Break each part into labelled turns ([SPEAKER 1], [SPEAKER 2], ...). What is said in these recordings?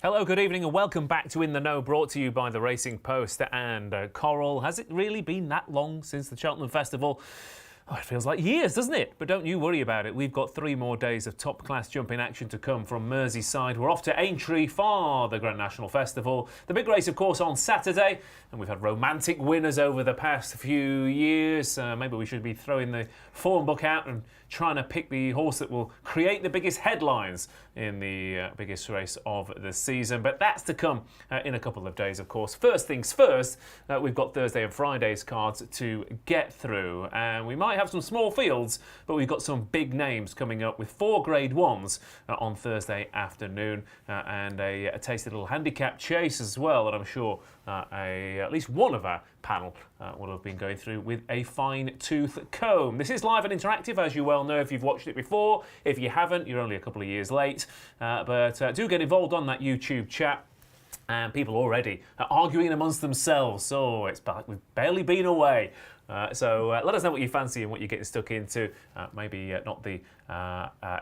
[SPEAKER 1] Hello, good evening and welcome back to In the Know, brought to you by the Racing Post and Coral. Has it really been that long since the Cheltenham Festival? Oh, it feels like years, doesn't it? But don't you worry about it. We've got 3 more days of top-class jumping action to come from Merseyside. We're off to Aintree for the Grand National Festival. The big race, of course, on Saturday. And we've had romantic winners over the past few years. Maybe we should be throwing the form book out and trying to pick the horse that will create the biggest headlines in the biggest race of the season. But that's to come in a couple of days, of course. First things first, we've got Thursday and Friday's cards to get through. And we might have some small fields, but we've got some big names coming up with 4 Grade 1s on Thursday afternoon and a tasty little handicap chase as well that I'm sure at least one of our panel will have been going through with a fine-tooth comb. This is live and interactive, as you well know if you've watched it before. If you haven't, you're only a couple of years late. But do get involved on that YouTube chat. And people already are arguing amongst themselves. Oh, it's like we've barely been away. So let us know what you fancy and what you're getting stuck into. Maybe not the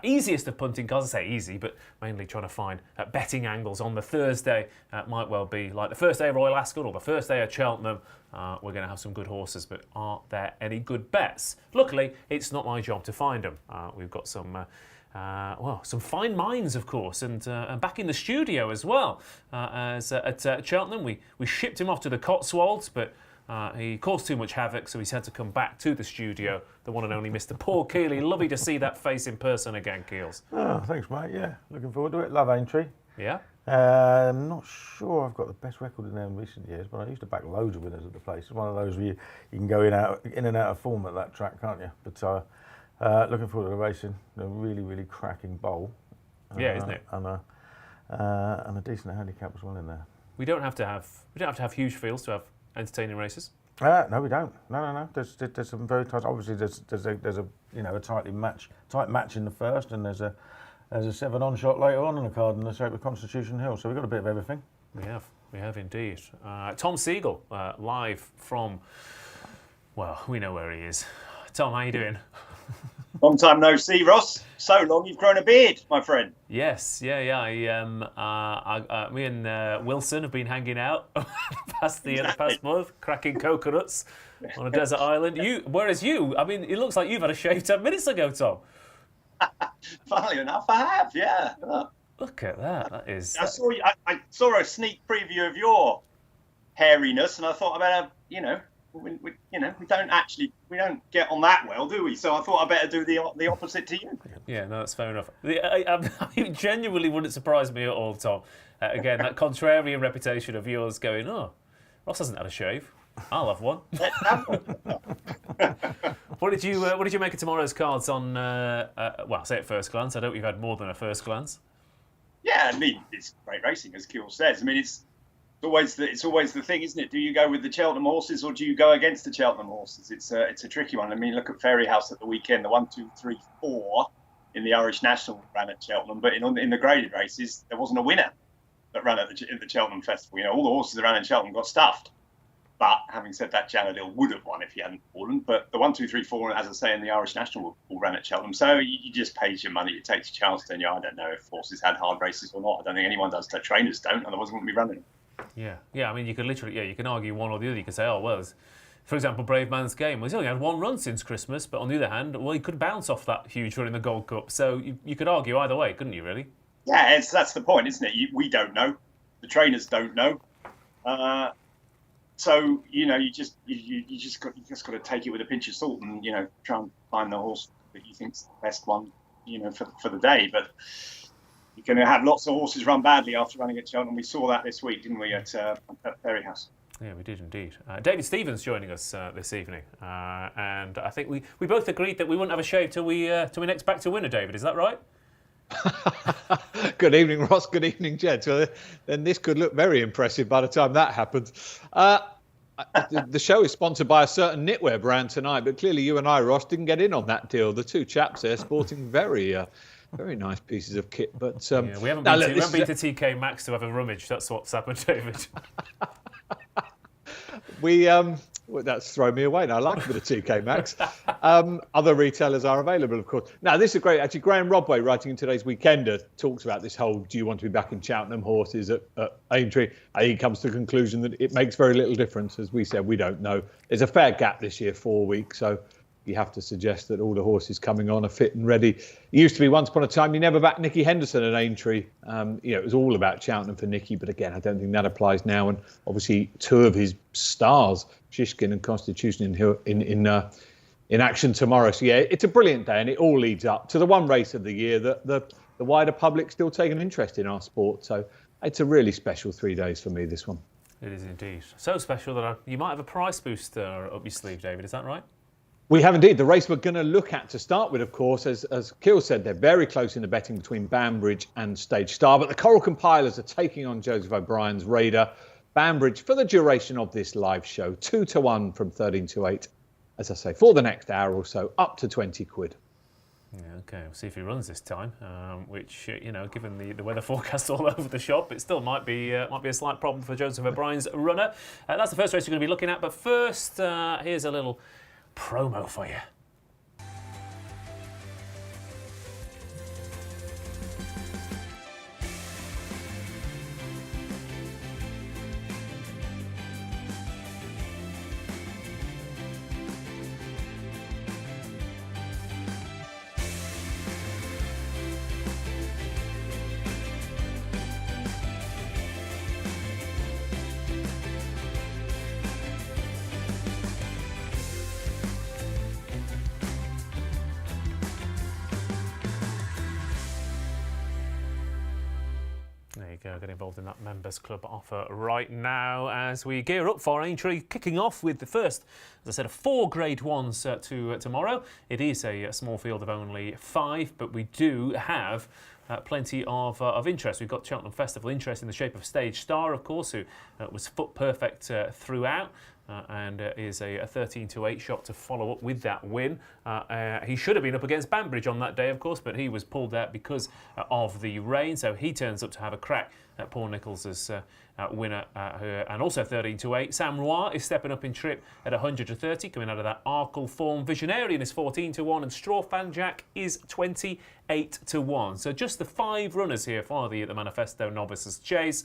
[SPEAKER 1] easiest of punting cards. I say easy, but mainly trying to find betting angles on the Thursday. Might well be like the first day of Royal Ascot or the first day of Cheltenham. We're going to have some good horses, but are there any good bets? Luckily, it's not my job to find them. We've got some... some fine minds, of course, and back in the studio as well. As at Cheltenham, we shipped him off to the Cotswolds, but he caused too much havoc, so he's had to come back to the studio. The one and only Mr. Paul Kealy. Lovely to see that face in person again, Keels.
[SPEAKER 2] Oh, thanks, mate. Yeah, looking forward to it. Love Aintree.
[SPEAKER 1] Yeah.
[SPEAKER 2] I'm not sure I've got the best record in there in recent years, but I used to back loads of winners at the place. It's one of those where you can go in and out of form at that track, can't you? But looking forward to the racing. A really, really cracking bowl.
[SPEAKER 1] Yeah, isn't it?
[SPEAKER 2] And a decent handicap as well in there.
[SPEAKER 1] We don't have to have huge fields to have entertaining races.
[SPEAKER 2] No, we don't. No. There's some very tight. Obviously, there's a tight match in the first, and there's a 7-on shot later on in the card in the shape of Constitution Hill. So we've got a bit of everything.
[SPEAKER 1] We have indeed. Tom Segal, live from. Well, we know where he is. Tom, how you doing?
[SPEAKER 3] Long time no see, Ross. So long you've grown a beard, my friend.
[SPEAKER 1] Yes, yeah. Me and Wilson have been hanging out past month, cracking coconuts on a desert island. Whereas you, I mean, it looks like you've had a shave 10 minutes ago, Tom.
[SPEAKER 3] Funnily enough, I have. Yeah.
[SPEAKER 1] Look at that. That is.
[SPEAKER 3] I saw a sneak preview of your hairiness, and I thought I better, we don't get on that well, do we? So I thought I better do the opposite to you.
[SPEAKER 1] Yeah, no, that's fair enough. I genuinely wouldn't surprise me at all, Tom. Again, that contrarian reputation of yours going, oh, Ross hasn't had a shave. I'll have one. What did you make of tomorrow's cards on? Say at first glance. I don't. You've had more than a first glance.
[SPEAKER 3] Yeah, I mean it's great racing, as Kealy says. I mean it's always the thing, isn't it? Do you go with the Cheltenham horses or do you go against the Cheltenham horses? It's a tricky one. I mean, look at Fairyhouse at the weekend. The 1, 2, 3, 4 in the Irish National ran at Cheltenham, but in the graded races there wasn't a winner that ran at the Cheltenham Festival. You know, all the horses that ran in Cheltenham got stuffed. But having said that, Janadil would have won if he hadn't fallen. But the 1, 2, 3, 4, as I say, in the Irish National will ran at Cheltenham. So you just pays your money. You take your chance. Then I don't know if horses had hard races or not. I don't think anyone does. The trainers don't. Otherwise, they wouldn't be running them.
[SPEAKER 1] Yeah. I mean, you could literally, you can argue one or the other. You could say, oh well, for example, Brave Man's Game. Well, he's only had 1 run since Christmas, but on the other hand, well, he could bounce off that huge run in the Gold Cup. So you could argue either way, couldn't you? Really?
[SPEAKER 3] Yeah, that's the point, isn't it? We don't know. The trainers don't know. So you just got to take it with a pinch of salt and try and find the horse that you think's the best one for the day. But you're going to have lots of horses run badly after running at Cheltenham. We saw that this week, didn't we, at Fairyhouse?
[SPEAKER 1] Yeah, we did indeed. David Stevens joining us this evening, and I think we both agreed that we wouldn't have a shave till we next back to winner. David, is that right?
[SPEAKER 4] Good evening, Ross. Good evening, Jed. So then this could look very impressive by the time that happens. The show is sponsored by a certain knitwear brand tonight, but clearly you and I, Ross, didn't get in on that deal. The 2 chaps there sporting very nice pieces of kit. But
[SPEAKER 1] we haven't been to TK Maxx to have a rummage. That's what's happened, David.
[SPEAKER 4] We Well, that's thrown me away now. I like a bit of 2K Max. Other retailers are available, of course. Now, this is great. Actually, Graham Rodway, writing in today's Weekender, talks about this whole, do you want to be back in Cheltenham horses at Aintree? He comes to the conclusion that it makes very little difference. As we said, we don't know. There's a fair gap this year, 4 weeks. So you have to suggest that all the horses coming on are fit and ready. It used to be once upon a time, you never backed Nicky Henderson at Aintree. It was all about Cheltenham for Nicky, but again, I don't think that applies now. And obviously, two of his stars, Shishkin and Constitution, in action tomorrow. So yeah, it's a brilliant day, and it all leads up to the one race of the year that the wider public still take an interest in our sport. So it's a really special 3 days for me, this one.
[SPEAKER 1] It is indeed. So special that you might have a price booster up your sleeve, David. Is that right?
[SPEAKER 4] We have indeed. The race we're going to look at to start with, of course, as Kealy said, they're very close in the betting between Banbridge and Stage Star. But the Coral Compilers are taking on Joseph O'Brien's Raider. Banbridge, for the duration of this live show, 2-1 from 13 to 8. As I say, for the next hour or so, up to 20 quid.
[SPEAKER 1] Yeah, okay, we'll see if he runs this time, which, given the weather forecast all over the shop, it still might be a slight problem for Joseph O'Brien's runner. That's the first race we're going to be looking at. But first, here's a little promo for you. There you go, get involved in that Members Club offer right now as we gear up for Aintree, kicking off with the first, as I said, of 4 Grade 1s to tomorrow. It is a small field of only 5, but we do have plenty of interest. We've got Cheltenham Festival interest in the shape of Stage Star, of course, who was foot perfect throughout. And is a 13-8 shot to follow up with that win. He should have been up against Banbridge on that day, of course, but he was pulled out because of the rain. So he turns up to have a crack at Paul Nicholls' winner, and also 13-8. Sam Roy is stepping up in trip at 100-30, coming out of that Arkle form. Visionarian is 14-1, and Strawfan Jack is 28-1. So just the 5 runners here for the Manifesto Novices Chase,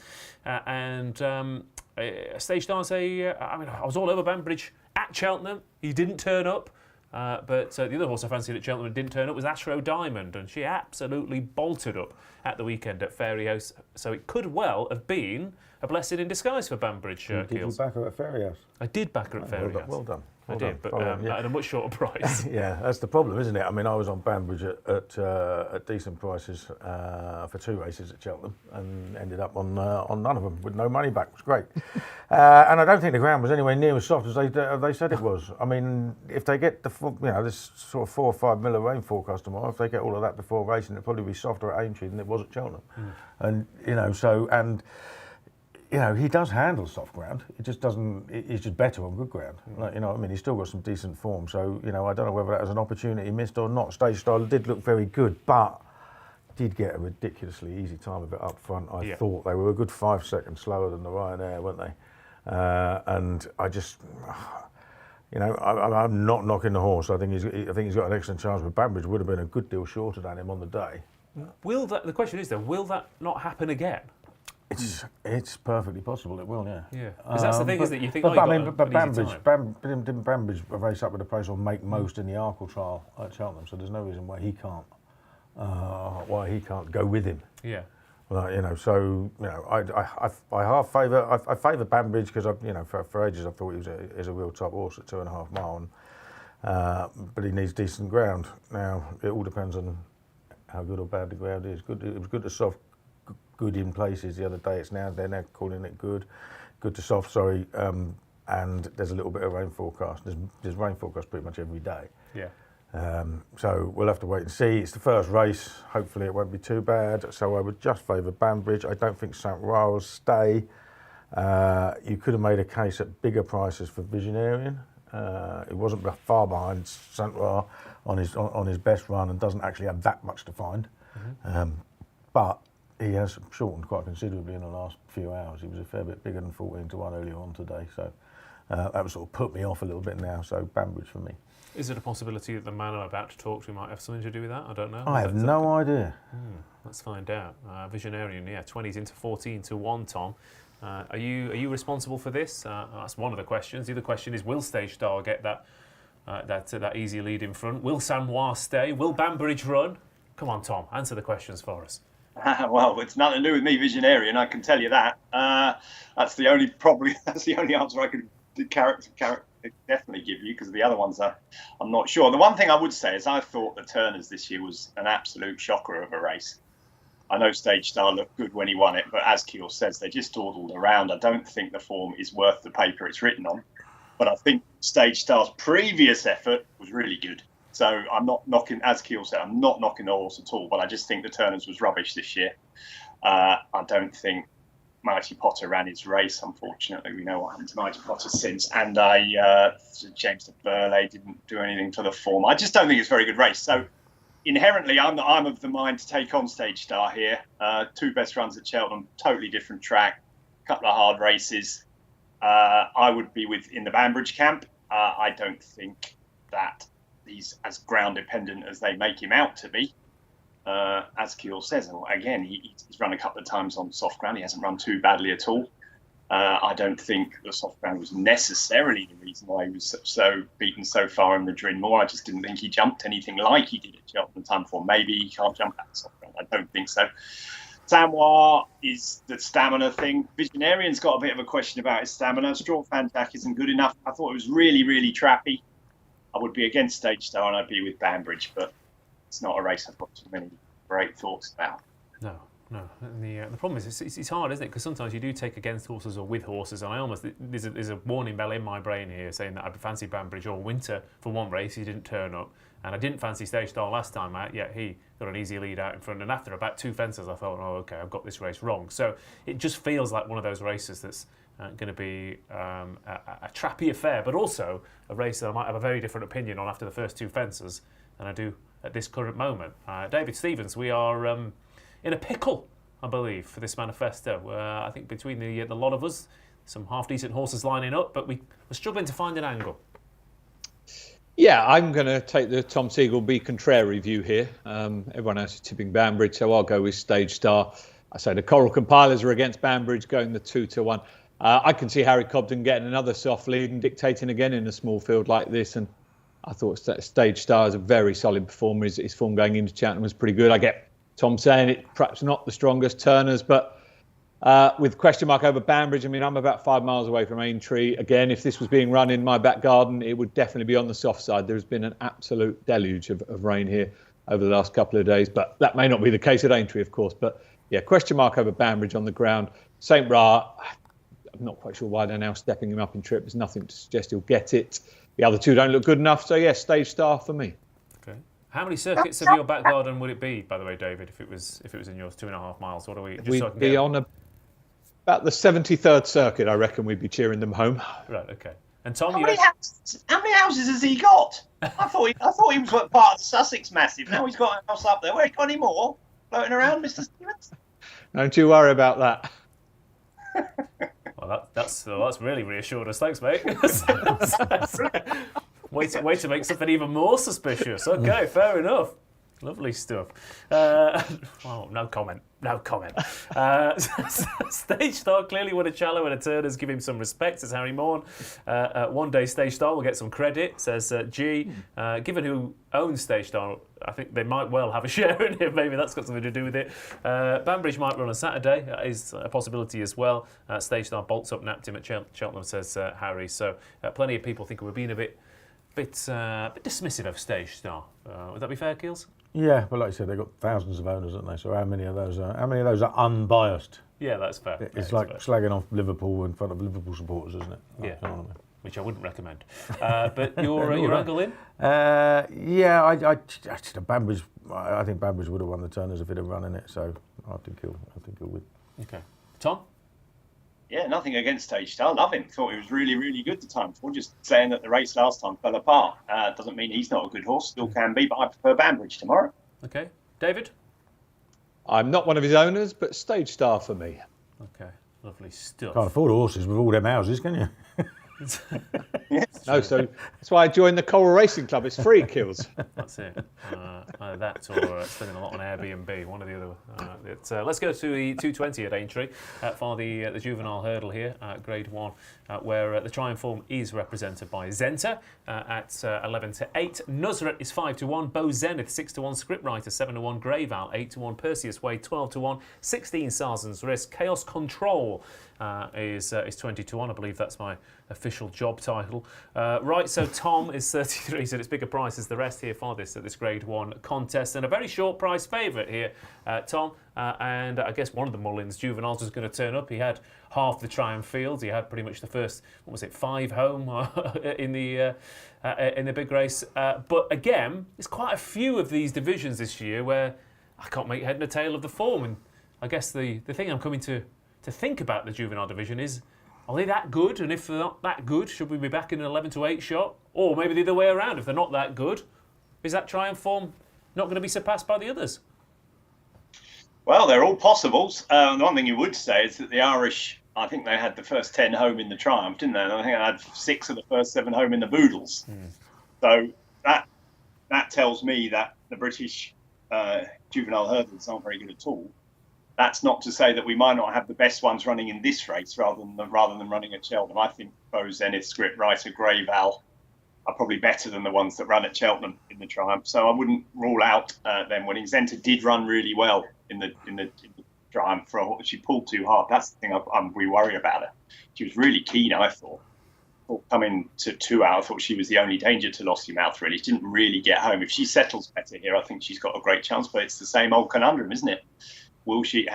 [SPEAKER 1] Stage Star's I was all over Banbridge at Cheltenham. He didn't turn up. But the other horse I fancied at Cheltenham and didn't turn up was Astro Diamond, and she absolutely bolted up at the weekend at Fairy House. So it could well have been a blessing in disguise for Banbridge.
[SPEAKER 2] Did you back her at Fairy House?
[SPEAKER 1] I did back her at Fairy House.
[SPEAKER 2] Well done.
[SPEAKER 1] I did, but at a much shorter price.
[SPEAKER 2] Yeah, that's the problem, isn't it? I mean, I was on Banbridge at decent prices for 2 races at Cheltenham and ended up on none of them with no money back. It was great. And I don't think the ground was anywhere near as soft as they said it was. I mean, if they get this sort of 4 or 5 mil of rain forecast tomorrow, if they get all of that before racing, it'll probably be softer at Aintree than it was at Cheltenham. And he does handle soft ground. It just doesn't. He's just better on good ground. He's still got some decent form. So, I don't know whether that was an opportunity missed or not. Stage Style did look very good, but did get a ridiculously easy time of it up front. I thought they were a good 5 seconds slower than the Ryanair, weren't they? And I just, I'm not knocking the horse. I think he's got an excellent chance. But Banbridge would have been a good deal shorter than him on the day.
[SPEAKER 1] The question is, though, will that not happen again?
[SPEAKER 2] It's perfectly possible it will, yeah.
[SPEAKER 1] Yeah, because that's the thing, is that you think,
[SPEAKER 2] didn't Banbridge race up with the place or make most in the Arkle trial at Cheltenham, so there's no reason why he can't go with him.
[SPEAKER 1] Yeah.
[SPEAKER 2] I half favour. I favour Banbridge because for ages I thought he was a real top horse at 2.5 mile, but he needs decent ground. Now it all depends on how good or bad the ground is. It was good to soft. Good in places the other day. They're now calling it good to soft. Sorry, and there's a little bit of rain forecast. There's rain forecast pretty much every day.
[SPEAKER 1] Yeah.
[SPEAKER 2] So we'll have to wait and see. It's the first race. Hopefully it won't be too bad. So I would just favour Banbridge. I don't think St. Roy will stay. You could have made a case at bigger prices for Visionarian. It wasn't far behind St. Roy on his best run and doesn't actually have that much to find. But he has shortened quite considerably in the last few hours. He was a fair bit bigger than 14-1 earlier on today. So that would sort of put me off a little bit now. So Banbridge for me.
[SPEAKER 1] Is it a possibility that the man I'm about to talk to might have something to do with that? I don't know.
[SPEAKER 2] I have no idea.
[SPEAKER 1] Let's find out. Visionarian, 20s into 14 to 1, Tom. Are you responsible for this? That's one of the questions. The other question is, will Stage Star get that easy lead in front? Will Samoa stay? Will Banbridge run? Come on, Tom, answer the questions for us.
[SPEAKER 3] Well, it's nothing to do with me, Visionarian. I can tell you that. That's the only answer I can definitely give you, because the other ones I'm not sure. The one thing I would say is I thought the Turners this year was an absolute shocker of a race. I know Stage Star looked good when he won it, but as Kealy says, they just dawdled around. I don't think the form is worth the paper it's written on. But I think Stage Star's previous effort was really good. So I'm not knocking, as Kealy said, I'm not knocking the horse at all, but I just think the Turners was rubbish this year. I don't think Mighty Potter ran his race, unfortunately. We know what happened to Mighty Potter since. And James de Burleigh didn't do anything for the form. I just don't think it's a very good race. So inherently, I'm of the mind to take on Stage Star here. 2 best runs at Cheltenham, totally different track, couple of hard races. I would be in the Banbridge camp. I don't think that he's as ground dependent as they make him out to be. As Kealy says, again, he's run a couple of times on soft ground. He hasn't run too badly at all. I don't think the soft ground was necessarily the reason why he was so beaten so far in Madrid Moor. I just didn't think he jumped anything like he did at Cheltenham time before. Maybe he can't jump at the soft ground. I don't think so. Samoa is the stamina thing. Visionarian's got a bit of a question about his stamina. Straw Fantac isn't good enough. I thought it was really, really trappy. I would be against Stage Star and I'd be with Banbridge, but it's not a race I've got too many great thoughts about.
[SPEAKER 1] No. And the problem is it's hard, isn't it? Because sometimes you do take against horses or with horses, and I almost there's a warning bell in my brain here saying that I'd fancy Banbridge or Winter for one race. He didn't turn up, and I didn't fancy Stage Star last time out. Yet he got an easy lead out in front, and after about 2 fences, I thought, oh, okay, I've got this race wrong. So it just feels like one of those races that's going to be a trappy affair, but also a race that I might have a very different opinion on after the first 2 fences than I do at this current moment. David Stevens, we are in a pickle, I believe, for this manifesto. I think between the lot of us, some half-decent horses lining up, but we're struggling to find an angle.
[SPEAKER 4] Yeah, I'm going to take the Tom Segal be contrary view here. Everyone else is tipping Banbridge, so I'll go with Stage Star. I say the Coral Compilers are against Banbridge, going the 2-1. I can see Harry Cobden getting another soft lead and dictating again in a small field like this. And I thought Stage Star is a very solid performer. His form going into Cheltenham was pretty good. I get Tom saying it, perhaps not the strongest Turners, but with question mark over Banbridge, I mean, I'm about 5 miles away from Aintree. Again, if this was being run in my back garden, it would definitely be on the soft side. There's been an absolute deluge of rain here over the last couple of days, but that may not be the case at Aintree, of course. But yeah, question mark over Banbridge on the ground. St. Bra, I'm not quite sure why they're now stepping him up in trip. There's nothing to suggest he'll get it. The other 2 don't look good enough, so yes, Stage Star for me.
[SPEAKER 1] Okay. How many circuits of your back garden would it be, by the way, David, if it was in yours, 2.5 miles? What are we? Just
[SPEAKER 4] We'd
[SPEAKER 1] so I can
[SPEAKER 4] be on about the 73rd circuit, I reckon we'd be cheering them home.
[SPEAKER 1] Right, okay. And Tom,
[SPEAKER 3] How many houses has he got? I thought he was part of the Sussex Massive. Now he's got a house up there. Where, got any more floating around, Mr. Stevens?
[SPEAKER 4] Don't you worry about that.
[SPEAKER 1] Well, that's really reassured us. Thanks, mate. Way to make something even more suspicious. Okay, fair enough. Lovely stuff. No comment. Stage Star clearly won a Challow and a Turners. Give him some respect, says Harry Morn. One day Stage Star will get some credit, says G. Given who owns Stage Star, I think they might well have a share in it. Maybe that's got something to do with it. Banbridge might run on Saturday. That is a possibility as well. Stage Star bolts up, napped him at Cheltenham, says Harry. So plenty of people think we're being a bit dismissive of Stage Star. Would that be fair, Keels?
[SPEAKER 2] Yeah, but like I said, they've got thousands of owners, haven't they? So how many of those are unbiased?
[SPEAKER 1] Yeah, that's fair.
[SPEAKER 2] It's like slagging off Liverpool in front of Liverpool supporters, isn't it?
[SPEAKER 1] Yeah, which I wouldn't recommend. But your angle in?
[SPEAKER 2] Yeah, I Banbridge. I think Banbridge would have won the Turners if he'd have run in it. So I think he'll win.
[SPEAKER 1] Okay, Tom.
[SPEAKER 3] Yeah, nothing against Stage Star. Love him. Thought he was really, really good the time before. Just saying that the race last time fell apart doesn't mean he's not a good horse. Still can be, but I prefer Banbridge tomorrow.
[SPEAKER 1] Okay, David.
[SPEAKER 4] I'm not one of his owners, but Stage Star for me.
[SPEAKER 1] Okay, lovely stuff.
[SPEAKER 2] Can't afford horses with all them houses, can you?
[SPEAKER 4] No, so that's why I joined the Coral Racing Club. It's free, Kills.
[SPEAKER 1] That's it. That or spending a lot on Airbnb, one or the other. Let's go to the 220 at Aintree for the Juvenile Hurdle here, Grade 1, where the Triumph form is represented by Zenta at 11-8. Nusret is 5-1. Bo Zenith 6-1. Scriptwriter 7-1. Greyval 8-1. Perseus Way 12-1. 16 Sarzan's Risk. Chaos Control is 20-1. I believe that's my official job title. Right, so Tom is 33, so it's bigger price as the rest here for this Grade 1 contest, and a very short price favourite here, Tom. And I guess one of the Mullins juveniles was going to turn up. He had half the Triumph fields. He had pretty much the first, 5 home in the big race. But again, there's quite a few of these divisions this year where I can't make head nor tail of the form. And I guess the thing I'm coming to think about the juvenile division is, are they that good? And if they're not that good, should we be back in an 11-8 shot? Or maybe the other way around, if they're not that good, is that Triumph form not going to be surpassed by the others?
[SPEAKER 3] Well, they're all possibles. The one thing you would say is that the Irish, I think they had the first 10 home in the Triumph, didn't they? And I think they had 6 of the first 7 home in the Boodles. So that tells me that the British juvenile hurdles aren't very good at all. That's not to say that we might not have the best ones running in this race rather than running at Cheltenham. I think Bo Zenith, Scriptwriter, Greyval are probably better than the ones that run at Cheltenham in the Triumph. So I wouldn't rule out them winning. Zenta did run really well in the Triumph. She pulled too hard. That's the thing we worry about her. She was really keen, I thought. Coming to 2 hours, I thought she was the only danger to Lossiemouth, really. She didn't really get home. If she settles better here, I think she's got a great chance. But it's the same old conundrum, isn't it? Will she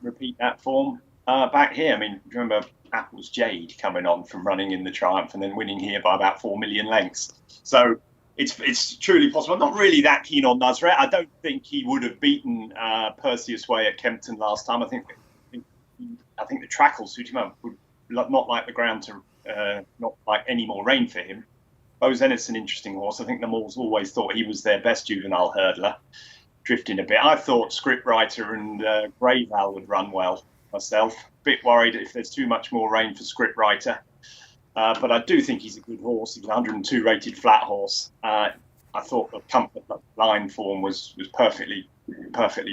[SPEAKER 3] repeat that form back here? I mean, do you remember Apple's Jade coming on from running in the Triumph and then winning here by about 4 million lengths? So it's truly possible. I'm not really that keen on Nusret. I don't think he would have beaten Perseus Way at Kempton last time. I think the track will suit him up. Would not like the ground to not like any more rain for him. Bo Zenith's an interesting horse. I think the Moors always thought he was their best juvenile hurdler. Drifting a bit. I thought Scriptwriter and Greyval would run well myself. Bit worried if there's too much more rain for Scriptwriter. But I do think he's a good horse. He's a 102 rated flat horse. I thought the Comfort Line form was perfectly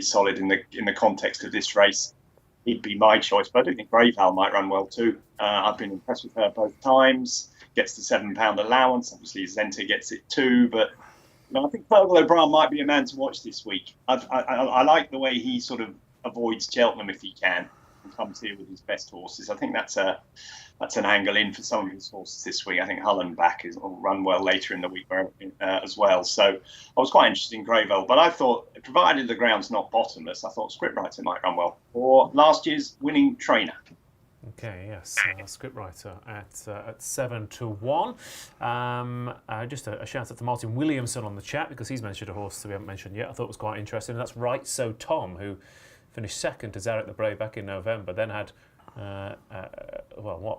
[SPEAKER 3] solid in the context of this race. He'd be my choice, but I do think Greyval might run well too. I've been impressed with her both times. Gets the £7 allowance. Obviously, Zenta gets it too, but I think Fergal O'Brien might be a man to watch this week. I like the way he sort of avoids Cheltenham if he can and comes here with his best horses. I think that's an angle in for some of his horses this week. I think Hullenbach will run well later in the week as well. So I was quite interested in Greyval, but I thought, provided the ground's not bottomless, I thought Scriptwriter might run well. Or last year's winning trainer.
[SPEAKER 1] Okay, yes, Scriptwriter at 7-1. Just a shout out to Martin Williamson on the chat because he's mentioned a horse that we haven't mentioned yet. I thought it was quite interesting. And that's Right So Tom, who finished second to Zarek the Brave back in November, then had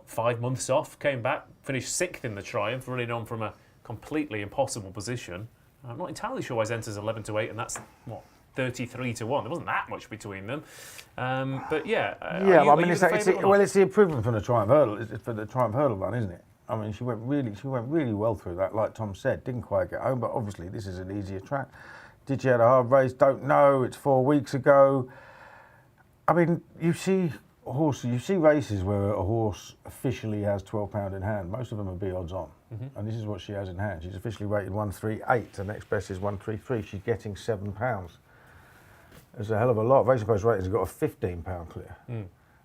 [SPEAKER 1] 5 months off, came back, finished 6th in the Triumph, running on from a completely impossible position. I'm not entirely sure why Zenta's 11-8, and that's 33-1. There wasn't that much between them, but yeah.
[SPEAKER 2] It's the improvement from the Triumph Hurdle. It's for the Triumph Hurdle run, isn't it? I mean, she went really well through that. Like Tom said, didn't quite get home, but obviously this is an easier track. Did she have a hard race? Don't know. It's 4 weeks ago. I mean, you see races where a horse officially has £12 in hand. Most of them are B odds on, and this is what she has in hand. She's officially rated 138. The next best is 133. She's getting £7. There's a hell of a lot. Racing Post Ratings have got a £15 clear.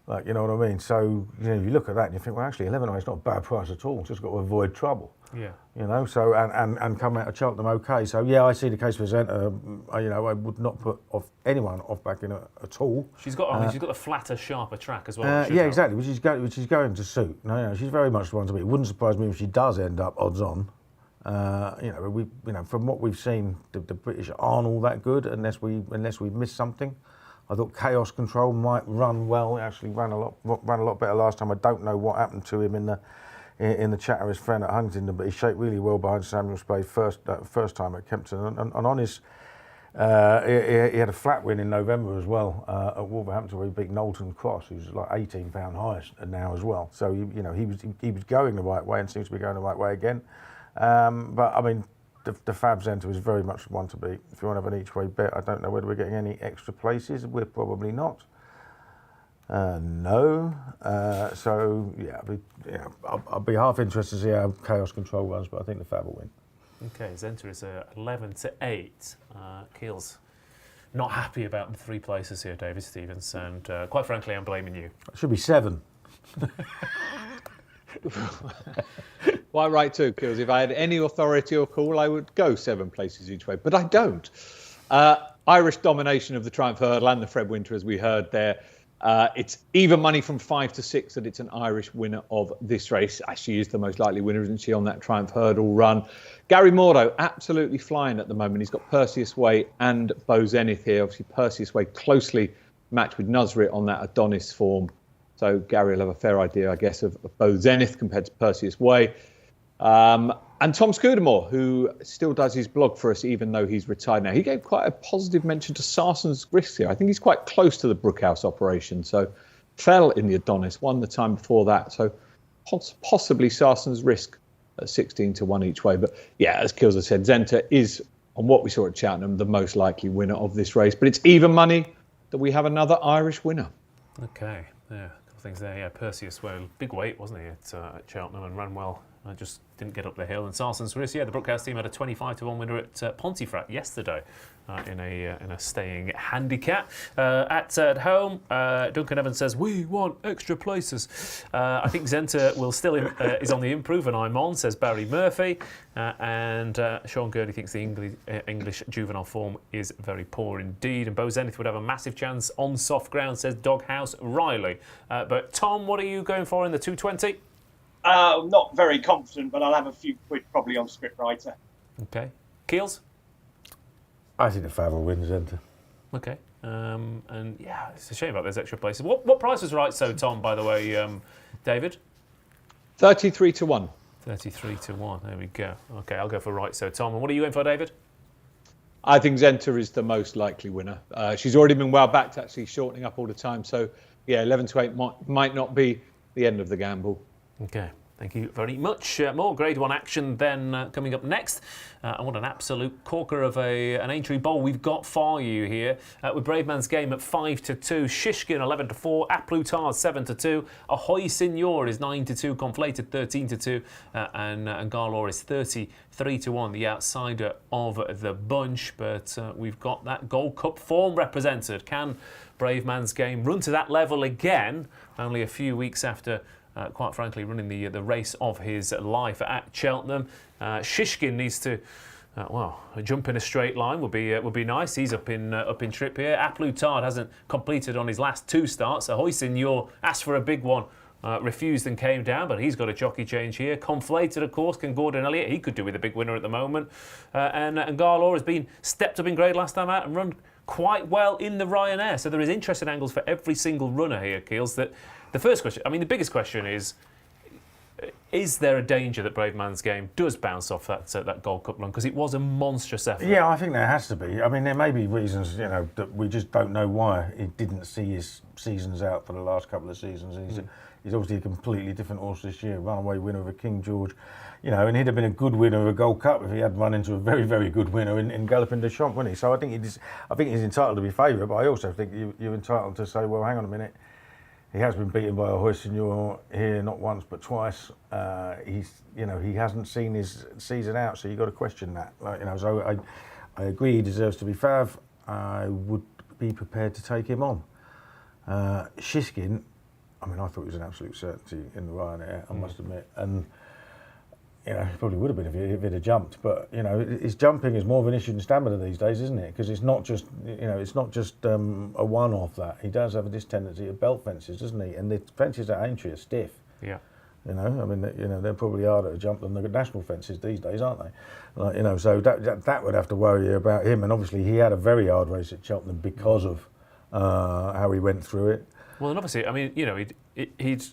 [SPEAKER 2] Like, you know what I mean? So, you look at that and you think, well, actually, 11 is not a bad price at all. Just got to avoid trouble.
[SPEAKER 1] Yeah.
[SPEAKER 2] So, and come out of Cheltenham okay. So, yeah, I see the case for Zenta. I would not put anyone off back in at all.
[SPEAKER 1] She's got the flatter, sharper track as well.
[SPEAKER 2] Yeah, exactly, which is going to suit. She's very much the one to be. It wouldn't surprise me if she does end up odds on. From what we've seen, the British aren't all that good unless we miss something. I thought Chaos Control might run well. He actually ran a lot better last time. I don't know what happened to him in the Chatter's friend at Huntingdon, but he shaped really well behind Samuel Spade first time at Kempton. And on his He had a flat win in November as well at Wolverhampton, where he beat Knowlton Cross, who's like 18 pound highest now as well. So he was going the right way and seems to be going the right way again. But I mean, the Fab Centre is very much one to beat. If you want to have an each way bet, I don't know whether we're getting any extra places. We're probably not. No. So yeah, I'll be half interested to see how Chaos Control runs, but I think the Fab will win.
[SPEAKER 1] Okay, Zenta is 11-8. Keels not happy about the 3 places here, David Stevens, and quite frankly, I'm blaming you.
[SPEAKER 2] It should be 7.
[SPEAKER 4] Quite right too, Keels. If I had any authority or call, I would go 7 places each way, but I don't. Irish domination of the Triumph Hurdle and the Fred Winter, as we heard there. It's even money from 5 to 6 that it's an Irish winner of this race. She is the most likely winner, isn't she, on that Triumph Hurdle run? Gary Mordo, absolutely flying at the moment. He's got Perseus Way and Beau Zenith here. Obviously, Perseus Way closely matched with Nuzrit on that Adonis form. So Gary will have a fair idea, I guess, of Beau Zenith compared to Perseus Way. And Tom Scudamore, who still does his blog for us, even though he's retired now. He gave quite a positive mention to Sarson's risk here. I think he's quite close to the Brookhouse operation. So fell in the Adonis, won the time before that. So possibly Sarson's risk at 16 to 1 each way. But yeah, as Keels has said, Zenta is, on what we saw at Cheltenham, the most likely winner of this race. But it's even money that we have another Irish winner.
[SPEAKER 1] Okay, yeah, a couple of things there. Yeah, Perseus, well, big weight, wasn't he, at Cheltenham, and ran well. I just didn't get up the hill. And Sarson's risk, yeah, the Brookhouse team had a 25 to 1 winner at Pontefract yesterday in a staying handicap. At home, Duncan Evans says, we want extra places. I think Zenta will still is on the improve, and I'm on, says Barry Murphy. And Sean Gurley thinks the English juvenile form is very poor indeed. And Beau Zenith would have a massive chance on soft ground, says Doghouse Riley. But Tom, what are you going for in the 220?
[SPEAKER 3] Not very confident, but I'll have a few quid probably on scriptwriter.
[SPEAKER 1] Okay. Keels?
[SPEAKER 2] I think the Fab will win, Zenta.
[SPEAKER 1] Okay. And yeah, it's a shame about those extra places. What price was right, so Tom, by the way, David?
[SPEAKER 4] 33 to 1.
[SPEAKER 1] 33 to 1. There we go. Okay, I'll go for right, so Tom. And what are you going for, David?
[SPEAKER 4] I think Zenta is the most likely winner. She's already been well backed, actually shortening up all the time. So yeah, 11 to 8 might not be the end of the gamble.
[SPEAKER 1] Okay, thank you very much. More Grade 1 action then coming up next. And what an absolute corker of an Aintree Bowl we've got for you here. With Brave Man's Game at 5 to 2, Shishkin 11 to 4, Aplutard 7 to 2, Ahoy Signor is 9 to 2, Conflated 13 to 2, and Garlaw is 33 to 1, the outsider of the bunch. But we've got that Gold Cup form represented. Can Brave Man's Game run to that level again? Only a few weeks after quite frankly, running the race of his life at Cheltenham. Shishkin needs to, jump in a straight line would be nice. He's up in trip here. Aplutard hasn't completed on his last 2 starts. Ahoy Signor asked for a big one, refused and came down, but he's got a jockey change here. Conflated, of course, can Gordon Elliott. He could do with a big winner at the moment. And Garlaw has been stepped up in grade last time out and run quite well in the Ryanair. So there is interesting angles for every single runner here, Keels. That the first question, I mean, the biggest question is there a danger that Brave Man's Game does bounce off that Gold Cup run? Because it was a monstrous effort.
[SPEAKER 2] Yeah, I think there has to be. I mean, there may be reasons, that we just don't know why he didn't see his seasons out for the last couple of seasons. And he's obviously a completely different horse this year, runaway winner of a King George, and he'd have been a good winner of a Gold Cup if he had run into a very, very good winner in Galloping de Champs, wouldn't he? So I think he's entitled to be favoured, but I also think you're entitled to say, well, hang on a minute. He has been beaten by Ahoy Signor here, not once but twice. He hasn't seen his season out, so you've got to question that. So I agree he deserves to be fav. I would be prepared to take him on. Shishkin, I mean, I thought he was an absolute certainty in the Ryanair, I must admit, and he probably would have been if he'd have jumped. But his jumping is more of an issue than stamina these days, isn't it? Because it's not just a one-off. That he does have this tendency of belt fences, doesn't he? And the fences at Aintree are stiff.
[SPEAKER 1] Yeah.
[SPEAKER 2] I mean, they're probably harder to jump than the national fences these days, aren't they? So that would have to worry you about him. And obviously, he had a very hard race at Cheltenham because of how he went through it.
[SPEAKER 1] Well, and obviously, I mean, he'd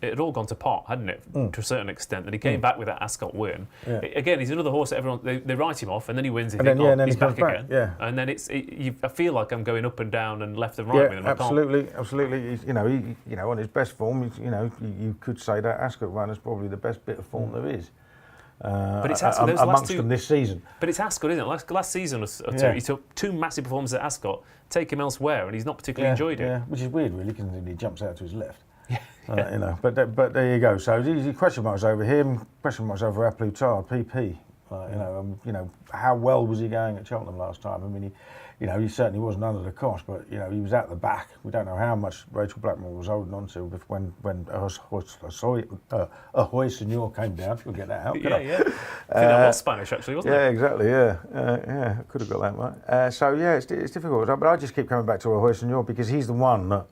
[SPEAKER 1] it had all gone to pot, hadn't it, to a certain extent. Then he came back with that Ascot win.
[SPEAKER 2] Yeah.
[SPEAKER 1] Again, he's another horse that everyone they write him off, and then he wins.
[SPEAKER 2] And then
[SPEAKER 1] he's
[SPEAKER 2] he
[SPEAKER 1] back
[SPEAKER 2] comes
[SPEAKER 1] again.
[SPEAKER 2] back. Yeah.
[SPEAKER 1] And then I feel like I'm going up and down and left and right with him.
[SPEAKER 2] Absolutely. He's, on his best form. You could say that Ascot run is probably the best bit of form there is.
[SPEAKER 1] But it's Ascot.
[SPEAKER 2] Amongst them this season.
[SPEAKER 1] But it's Ascot, isn't it? Last season, he took 2 massive performances at Ascot, take him elsewhere, and he's not particularly enjoyed it.
[SPEAKER 2] Yeah, which is weird, really, because he jumps out to his left. But there you go. So the question marks over him, question marks over A Plus Tard, PP. How well was he going at Cheltenham last time? I mean, he certainly wasn't under the cosh, but he was at the back. We don't know how much Rachel Blackmore was holding on to when Ahoy Senor came down. We'll get that out.
[SPEAKER 1] I think that was Spanish, actually, wasn't it?
[SPEAKER 2] Yeah, exactly. Yeah, could have got that right. It's difficult. But I just keep coming back to Ahoy Senor because he's the one that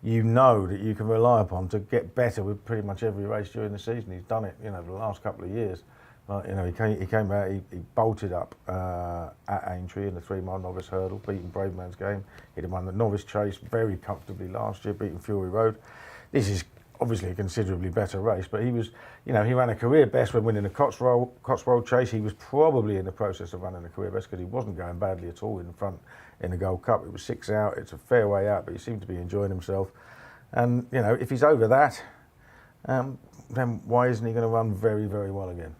[SPEAKER 2] that you can rely upon to get better with pretty much every race during the season. He's done it, for the last couple of years. He came out, he bolted up at Aintree in the 3-mile Novice Hurdle, beating Brave Man's Game. He'd won the Novice Chase very comfortably last year, beating Fury Road. This is obviously a considerably better race, but he was, he ran a career best when winning the Cotswold Chase. He was probably in the process of running a career best because he wasn't going badly at all in front in the Gold Cup. It was 6 out. It's a fair way out, but he seemed to be enjoying himself. And if he's over that, then why isn't he going to run very, very well again?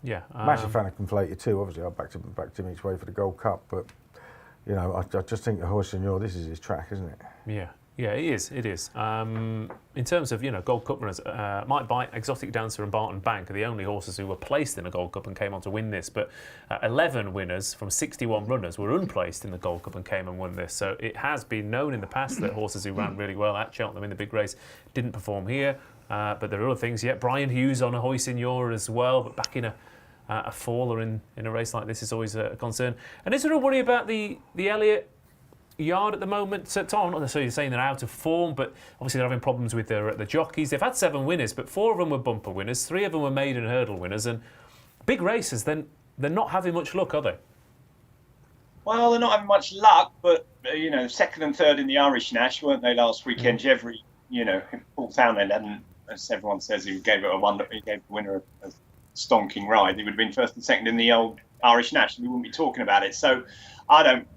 [SPEAKER 1] Yeah.
[SPEAKER 2] Massive fan of Conflated too. Obviously, I backed him each way for the Gold Cup, but I just think the Horse Senor, this is his track, isn't it?
[SPEAKER 1] Yeah, it is. In terms of Gold Cup runners, Might Bite, Exotic Dancer, and Barton Bank are the only horses who were placed in the Gold Cup and came on to win this. But 11 winners from 61 runners were unplaced in the Gold Cup and came and won this. So it has been known in the past that horses who ran really well at Cheltenham in the big race didn't perform here. But there are other things. Yeah, Brian Hughes on Ahoy Senor as well, but back in a faller in a race like this is always a concern. And is there a worry about the Elliott yard at the moment, Tom? Not necessarily saying they're out of form, but obviously they're having problems with the jockeys. They've had 7 winners, but 4 of them were bumper winners, 3 of them were maiden hurdle winners, and big races. Then they're not having much luck, are they?
[SPEAKER 3] Well, they're not having much luck, but second and third in the Irish Nash, weren't they last weekend? Jeffrey, Paul Townend hadn't, as everyone says, he gave the winner a stonking ride. He would have been first and second in the old Irish Nash, and we wouldn't be talking about it. So I don't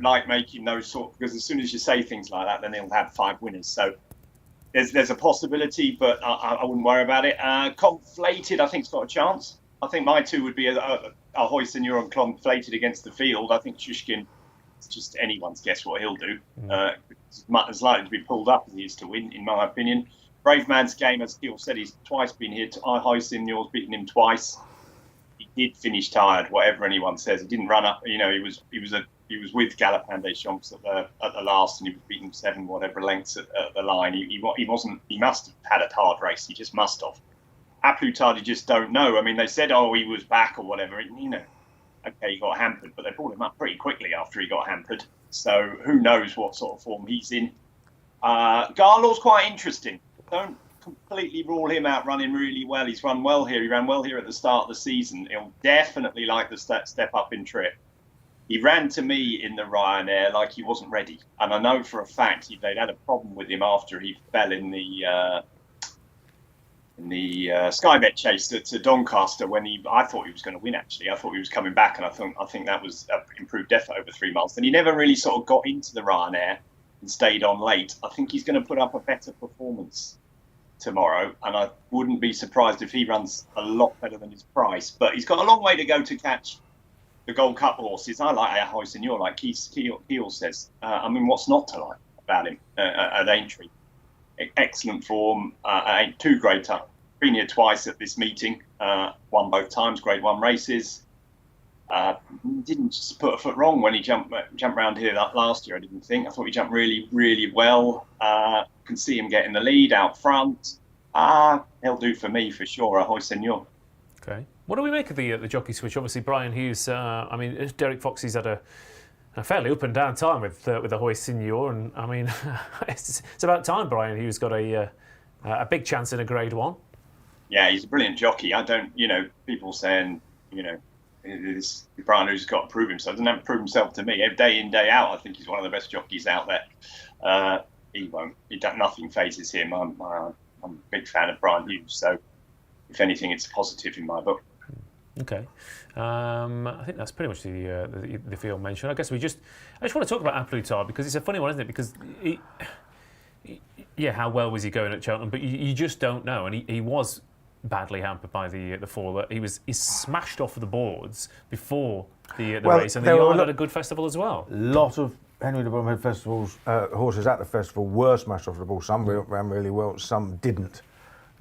[SPEAKER 3] like making those because as soon as you say things like that, then he'll have 5 winners. So there's a possibility, but I wouldn't worry about it. Conflated, I think, has got a chance. I think my 2 would be a Ahoy Senor and Conflated against the field. I think Shushkin, it's just anyone's guess what he'll do. As likely to be pulled up as he is to win, in my opinion. Brave Man's Game, as Kealy said, he's twice been here. Ahoy Senor's beaten him twice. He did finish tired, whatever anyone says. He didn't run up. He was with Galopin des Champs at the last, and he was beaten 7 whatever lengths at the line. He wasn't. He must have had a hard race. He just must have. A Plus Tard, you just don't know. I mean, they said, he was back or whatever. Okay, he got hampered, but they pulled him up pretty quickly after he got hampered. So who knows what sort of form he's in. Garlaw's quite interesting. Don't completely rule him out running really well. He's run well here. He ran well here at the start of the season. He'll definitely like the step up in trip. He ran to me in the Ryanair like he wasn't ready. And I know for a fact they'd had a problem with him after he fell in the Skybet chase to Doncaster when I thought he was going to win, actually. I thought he was coming back, and I think that was an improved effort over 3 miles. And he never really sort of got into the Ryanair and stayed on late. I think he's going to put up a better performance tomorrow, and I wouldn't be surprised if he runs a lot better than his price. But he's got a long way to go to catch the Gold Cup horses. I like Ahoy Senor, like Kealy says. What's not to like about him at Aintree? Excellent form, 2 grade time. Been here twice at this meeting, won both times, grade 1 races. Didn't just put a foot wrong when he jumped around here last year, I didn't think. I thought he jumped really, really well. Can see him getting the lead out front. He'll do for me, for sure, Ahoy Senor.
[SPEAKER 1] Okay. What do we make of the jockey switch? Obviously, Brian Hughes, Derek Foxy's had a fairly up and down time with Ahoy Senor, and it's about time Brian Hughes got a big chance in a grade 1.
[SPEAKER 3] Yeah, he's a brilliant jockey. I don't, people saying, Brian Hughes has got to prove himself. Doesn't have to prove himself to me. Day in, day out, I think he's one of the best jockeys out there. Nothing phases him. I'm a big fan of Brian Hughes, so if anything, it's a positive in my book.
[SPEAKER 1] Okay, I think that's pretty much the field mention. I guess I just want to talk about A Plus Tard because it's a funny one, isn't it? Because how well was he going at Cheltenham? But you just don't know, and he was badly hampered by the fall. He smashed off the boards before the race, and the yard had a good festival as well.
[SPEAKER 2] Lot of Henry de Bromhead festivals horses at the festival were smashed off the ball. Some ran really well, some didn't.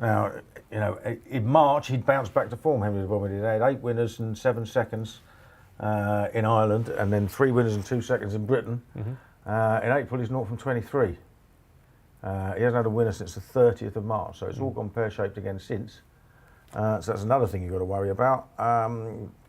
[SPEAKER 2] Now, in March he'd bounced back to form. Henry de Bromhead, he had 8 winners and 7 seconds in Ireland, and then 3 winners and 2 seconds in Britain. Mm-hmm. In April he's 0 from 23. He hasn't had a winner since the 30th of March, so it's all gone pear-shaped again since. So that's another thing you've got to worry about.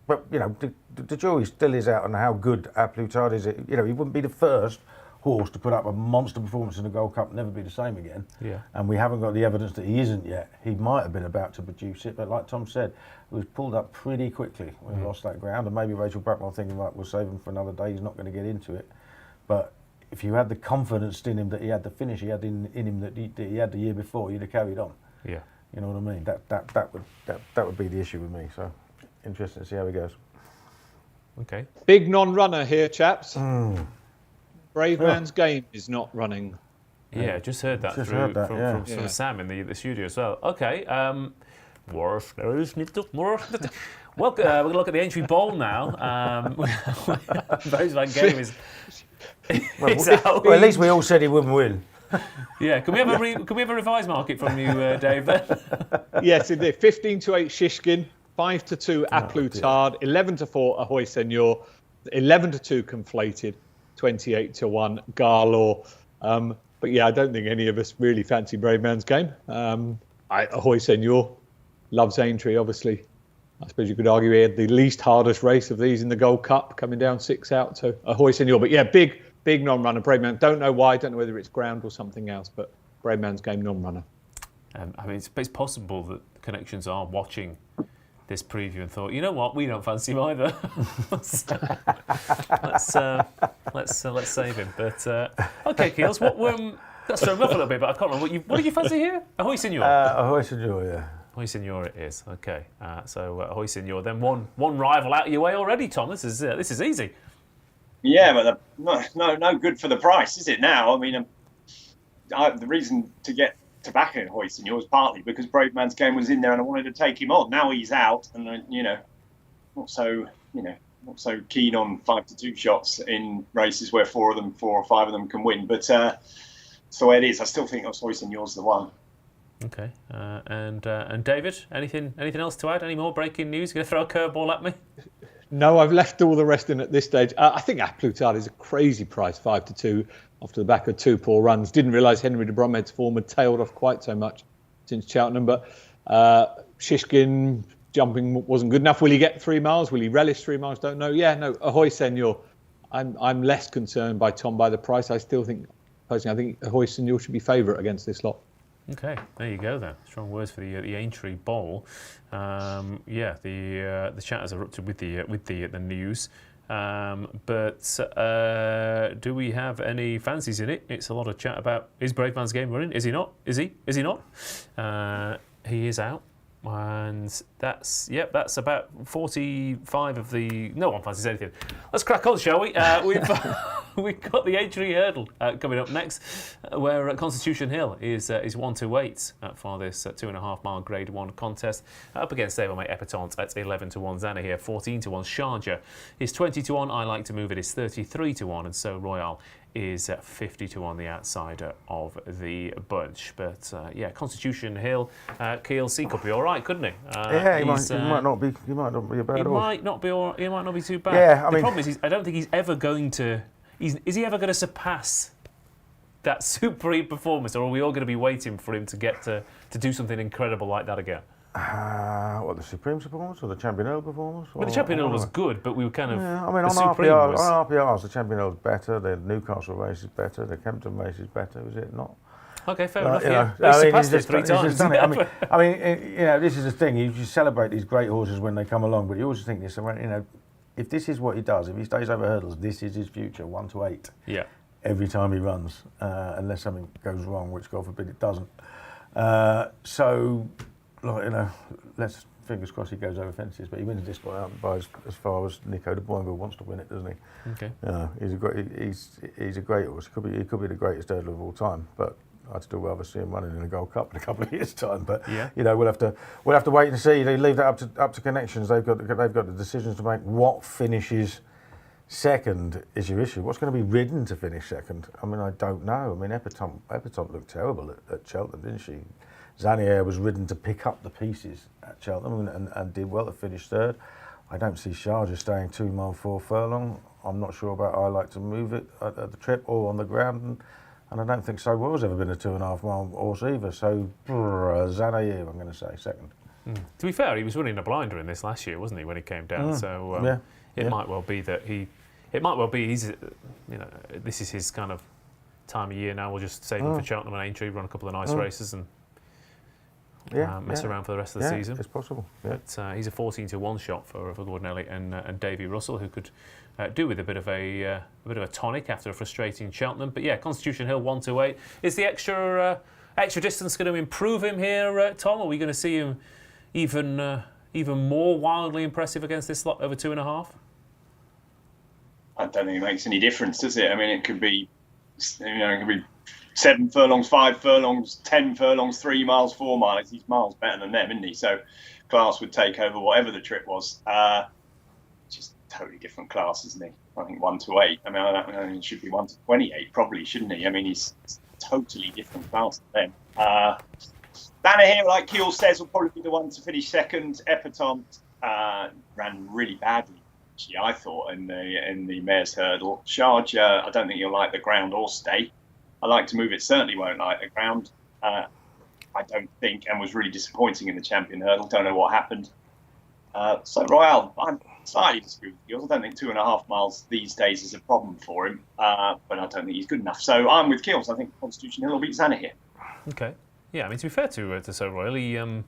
[SPEAKER 2] But, the jury still is out on how good A Plus Tard is. He wouldn't be the first horse to put up a monster performance in the Gold Cup and never be the same again. Yeah. And we haven't got the evidence that he isn't yet. He might have been about to produce it, but like Tom said, it was pulled up pretty quickly when he lost that ground. And maybe Rachel Bracknell thinking, right, we'll save him for another day, he's not going to get into it. But if you had the confidence in him that he had the finish he had in him that he had the year before, you'd have carried on. Yeah. You know what I mean? That would be the issue with me. So interesting to see how he goes. Okay.
[SPEAKER 4] Big non-runner here, chaps. Brave Man's Game is not running.
[SPEAKER 1] Yeah, just heard that from Sam in the studio as well. Okay. Well, we're going to look at the Aintree Bowl now. Brave Man's Game is out.
[SPEAKER 2] Well, at least we all said he wouldn't win.
[SPEAKER 1] Yeah, can we have a revised market from you, Dave? Then?
[SPEAKER 4] Yes, indeed. 15-8 Shishkin, 5-2 A Plus Tard, 11-4 Ahoy Senor, 11-2 Conflated, 28-1 Garlaw. But yeah, I don't think any of us really fancy Brave Man's Game. Ahoy Senor loves Aintree, obviously. I suppose you could argue he had the least hardest race of these in the Gold Cup, coming down 6 out to Ahoy Senor. But yeah, big non-runner, Brave Man. Don't know why, don't know whether it's ground or something else, but Brave Man's Game non-runner.
[SPEAKER 1] I mean, it's possible that connections are watching this preview and thought, you know what, we don't fancy him either. let's save him. But okay, Keels, that's thrown me off a little bit, but I can't remember what did you fancy here? Ahoy Senor.
[SPEAKER 2] Ahoy Senor, yeah.
[SPEAKER 1] Ahoy Senor it is. Okay, so Ahoy Senor. Then one rival out of your way already, Tom. This is easy.
[SPEAKER 3] Yeah, but no good for the price, is it now? I mean, the reason to get to back at Ahoy Senor was partly because Brave Man's Game was in there and I wanted to take him on. Now he's out, and not so keen on 5-2 shots in races where 4 or 5 of them can win. But that's the way it is. I still think Ahoy Senor's the one.
[SPEAKER 1] Okay, and David, anything else to add? Any more breaking news? You going to throw a curveball at me?
[SPEAKER 4] No, I've left all the rest in at this stage. I think A Plus Tard is a crazy price, 5-2, off to the back of 2 poor runs. Didn't realise Henry de Bromhead's form had tailed off quite so much since Cheltenham, but Shishkin jumping wasn't good enough. Will he get 3 miles? Will he relish 3 miles? Don't know. Yeah, no, Ahoy Senor. I'm less concerned by the price. I still think, personally, I think Ahoy Senor should be favourite against this lot.
[SPEAKER 1] Okay, there you go then. Strong words for the Aintree Bowl. The chat has erupted with the news. But do we have any fancies in it? It's a lot of chat about, is Brave Man's Game running? Is he not? Is he not? He is out. And that's about 45 of the. No one fancies anything. Let's crack on, shall we? We've got the Aintree Hurdle coming up next, where Constitution Hill is 1-8 for this 2.5 mile Grade 1 contest. Up against stablemate Epatante at 11-1. Zana here 14-1. Sharjah is 20-1. I Like to Move It is 33-1, and So Royale is 50-1, the outsider of the bunch. But Constitution Hill, Kealy could be all right, couldn't he?
[SPEAKER 2] He might not be a bad horse.
[SPEAKER 1] He might not be too bad.
[SPEAKER 2] Yeah,
[SPEAKER 1] the problem is, I don't think he's ever going to. Is he ever going to surpass that supreme performance, or are we all going to be waiting for him to get to do something incredible like that again?
[SPEAKER 2] The Supreme performance or the Champion Hurdle performance?
[SPEAKER 1] Well, the Champion Hurdle was good, but we were kind of.
[SPEAKER 2] Yeah, I mean, on RPRs, the Champion Hurdle's better. The Newcastle race is better. The Kempton race is better. Is it not?
[SPEAKER 1] Okay, fair enough. He's surpassed it 3 times.
[SPEAKER 2] I mean, this is the thing. You celebrate these great horses when they come along, but you always think this. If this is what he does, if he stays over hurdles, this is his future, 1-8.
[SPEAKER 1] Yeah.
[SPEAKER 2] every time he runs, unless something goes wrong, which God forbid it doesn't. So, like, you know, let's fingers crossed he goes over fences, but he wins this by as far as Nico de Boinville wants to win it, doesn't he?
[SPEAKER 1] Okay.
[SPEAKER 2] He's a great horse. He could be the greatest hurdler of all time, but I'd still rather see him running in a Gold Cup in a couple of years' time. But
[SPEAKER 1] yeah,
[SPEAKER 2] you know, we'll have to wait and see. They leave that up to connections. They've got the decisions to make. What finishes second is your issue. What's going to be ridden to finish second? I mean, I don't know. I mean, Epatante looked terrible at Cheltenham, didn't she? Zanier was ridden to pick up the pieces at Cheltenham and did well to finish third. I don't see Sharjah staying 2 mile 4 furlong. I'm not sure about I like to move it at the trip or on the ground. And I don't think So Well's ever been a 2.5 mile horse either. So, Zanair, I'm going to say second.
[SPEAKER 1] To be fair, he was running a blinder in this last year, wasn't he, when he came down? So it might well be that he's, you know, this is his kind of time of year now. We'll just save him for Cheltenham and Aintree, run a couple of nice races and mess around for the rest of the season.
[SPEAKER 2] It's possible. Yeah.
[SPEAKER 1] But he's a 14-1 shot for Gordon Elliott and Davy Russell, who could do with a bit of a tonic after a frustrating Cheltenham. But yeah, Constitution Hill 1-8. Is the extra distance going to improve him here, Tom? Are we going to see him even more wildly impressive against this lot over 2.5?
[SPEAKER 3] I don't think it makes any difference, does it? I mean, it could be, you know, it could be 7 furlongs, 5 furlongs, 10 furlongs, 3 miles, 4 miles. He's miles better than them, isn't he? So class would take over whatever the trip was. Just totally different class, isn't he? I think 1-8. I mean, it should be 1-28, probably, shouldn't he? I mean, he's totally different class than them. Danaher, like Kealy says, will probably be the one to finish second. Epatante ran really badly, actually, I thought, in the Mayor's Hurdle. Sharjah, I don't think he'll like the ground or stay. I like to move it, certainly won't like the ground. I don't think, and was really disappointing in the Champion Hurdle. Don't know what happened. So Royale, I'm slightly disagreed with Kealy. I don't think 2.5 miles these days is a problem for him, but I don't think he's good enough. So I'm with Kealy. I think Constitution Hill will beat Zana here.
[SPEAKER 1] Okay. Yeah, I mean, to be fair to So Royal, he ran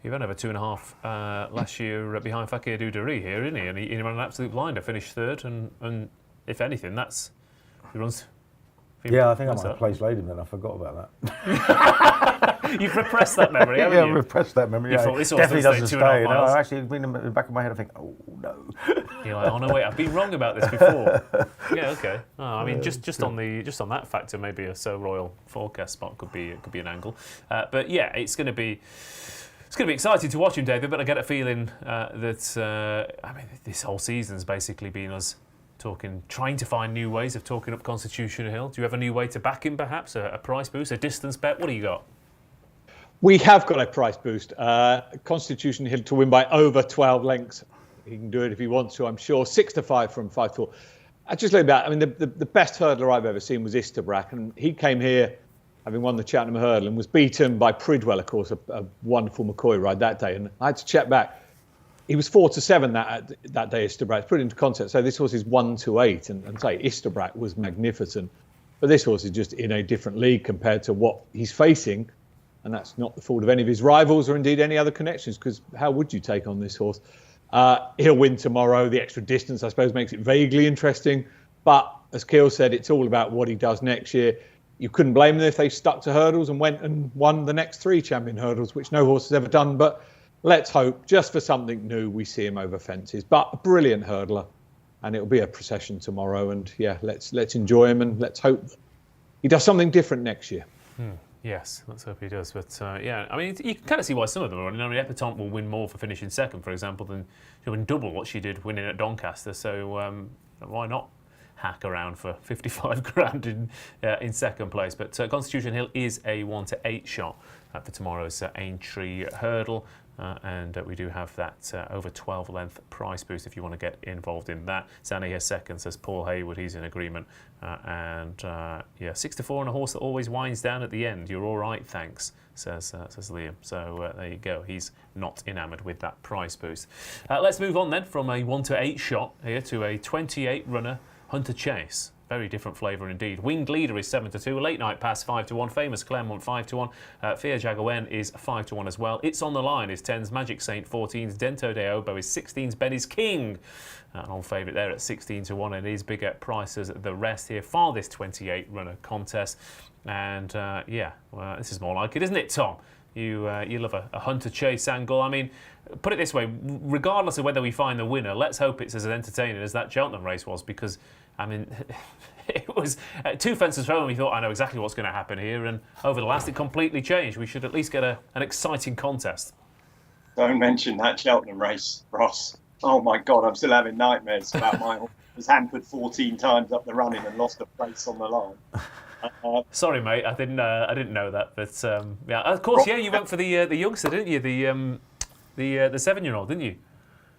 [SPEAKER 1] over 2.5 last year behind Fakir Duderie here, didn't he? And he ran an absolute blinder, finished third, and if anything, he runs.
[SPEAKER 2] Yeah, I think I might have place laid him then. I forgot about that.
[SPEAKER 1] You've repressed that memory, haven't you?
[SPEAKER 2] Yeah, I've repressed that memory.
[SPEAKER 1] You
[SPEAKER 2] Yeah,
[SPEAKER 1] thought this
[SPEAKER 2] definitely doesn't
[SPEAKER 1] stay 2.5
[SPEAKER 2] stay.
[SPEAKER 1] miles.
[SPEAKER 2] No, actually, in the back of my head, I think, oh no.
[SPEAKER 1] You're like, oh no, wait, I've been wrong about this before. Yeah, okay. Oh, I mean, just on that factor, maybe a So Royal forecast spot could be an angle. But yeah, it's going to be exciting to watch him, David. But I get a feeling that I mean, this whole season's basically been us trying to find new ways of talking up Constitution Hill. Do you have a new way to back him, perhaps? A price boost, a distance bet? What do you got?
[SPEAKER 4] We have got a price boost. Constitution Hill to win by over 12 lengths. He can do it if he wants to, I'm sure. 6-5 from 5-4. I just look back. I mean, the best hurdler I've ever seen was Isterbrack, and he came here having won the Cheltenham Hurdle and was beaten by Pridwell, of course, a wonderful McCoy ride that day. And I had to check back. He was 4-7 that day, Isterbrack. Put it into context. So this horse is 1-8, and say Isterbrack was magnificent. But this horse is just in a different league compared to what he's facing. And that's not the fault of any of his rivals or indeed any other connections, because how would you take on this horse? He'll win tomorrow. The extra distance, I suppose, makes it vaguely interesting. But as Kealy said, it's all about what he does next year. You couldn't blame them if they stuck to hurdles and went and won the next 3 Champion Hurdles, which no horse has ever done. But let's hope, just for something new, we see him over fences. But a brilliant hurdler, and it'll be a procession tomorrow. And yeah, let's enjoy him, and let's hope he does something different next year.
[SPEAKER 1] Yes, let's hope he does. But yeah, I mean, you can kind of see why some of them are running. I mean, Epatante will win more for finishing second, for example, than she'll win double what she did winning at Doncaster. So why not hack around for 55 grand in second place? But Constitution Hill is a 1-8 shot for tomorrow's Aintree Hurdle. And we do have that over 12 length price boost if you want to get involved in that. Zanny here second, says Paul Hayward. He's in agreement. And 6-4 on a horse that always winds down at the end. You're all right, thanks, says Liam. So there you go. He's not enamoured with that price boost. Let's move on then from a 1-8 shot here to a 28 runner Hunter Chase. Very different flavour indeed. Winged Leader is 7-2. Late Night Pass 5-1. Famous Claremont 5-1. Fear Jaguar is 5-1 as well. It's on the Line is 10s. Magic Saint 14s. Dento de Obo is 16s. Benny's King, an old favourite there at 16-1, and is bigger price as the rest here. Farthest 28 runner contest, and this is more like it, isn't it, Tom? You love a hunter chase angle. I mean, put it this way: regardless of whether we find the winner, let's hope it's as entertaining as that Cheltenham race was, because I mean, it was 2 fences thrown and we thought, I know exactly what's going to happen here, and over the last it completely changed. We should at least get an exciting contest.
[SPEAKER 3] Don't mention that Cheltenham race, Ross. Oh my God, I'm still having nightmares about my horse. Was hampered 14 times up the running and lost a place on the line.
[SPEAKER 1] Sorry, mate, I didn't know that, but yeah, of course, yeah, you went for the youngster, didn't you? The 7-year-old, didn't you?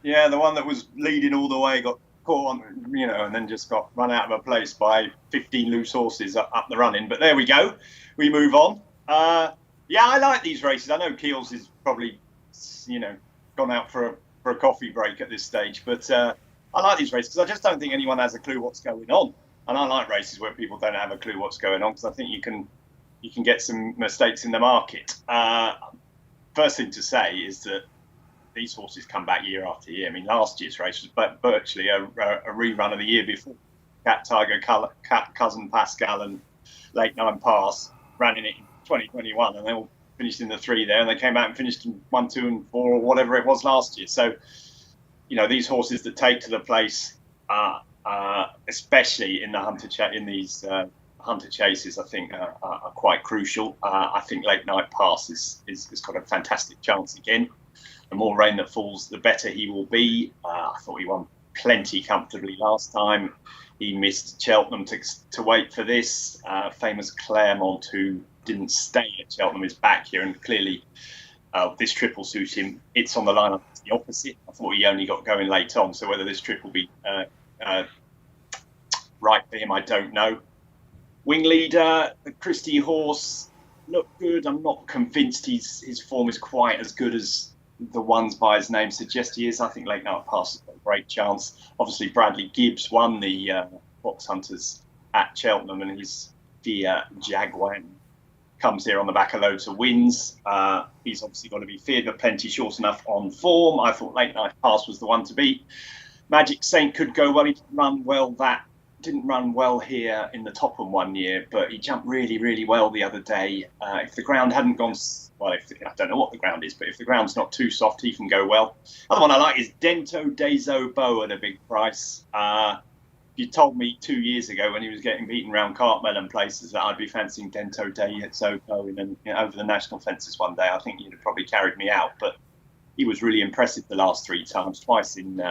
[SPEAKER 3] Yeah, the one that was leading all the way got caught on, and then just got run out of a place by 15 loose horses up the running. But there we go. We move on. Yeah, I like these races. I know Keels is probably, gone out for a coffee break at this stage, but I like these races because I just don't think anyone has a clue what's going on. And I like races where people don't have a clue what's going on, because I think you can get some mistakes in the market. First thing to say is that these horses come back year after year. I mean, last year's race was virtually a rerun of the year before. Cat Tiger, Cousin Pascal, and Late Nine Pass ran in it in 2021, and they all finished in the 3 there, and they came out and finished in 1, 2, and 4, or whatever it was last year. So, these horses that take to the place, especially in the hunter hunter chases, I think are quite crucial. I think Late Night Pass has got a fantastic chance again. The more rain that falls, the better he will be. I thought he won plenty comfortably last time. He missed Cheltenham to wait for this. Famous Claremont, who didn't stay at Cheltenham, is back here, and clearly this trip will suit him. It's on the line. It's the opposite. I thought he only got going late on, so whether this trip will be right for him, I don't know. Wing Leader, the Christie horse, looked good. I'm not convinced his form is quite as good as the ones by his name suggest he is. I think Late Night Pass has got a great chance. Obviously, Bradley Gibbs won the Foxhunters at Cheltenham, and his Fear Jaguar comes here on the back of loads of wins. He's obviously got to be feared, but plenty short enough on form. I thought Late Night Pass was the one to beat. Magic Saint could go well. He didn't run well here in the Topham one year, but he jumped really, really well the other day. If the ground hadn't gone, I don't know what the ground is, but if the ground's not too soft, he can go well. Other one I like is Dento de Obo at a big price. You told me 2 years ago when he was getting beaten around Cartmel and places that I'd be fancying Dento de Obo over the national fences one day. I think you'd have probably carried me out, but he was really impressive the last 3 times, twice in...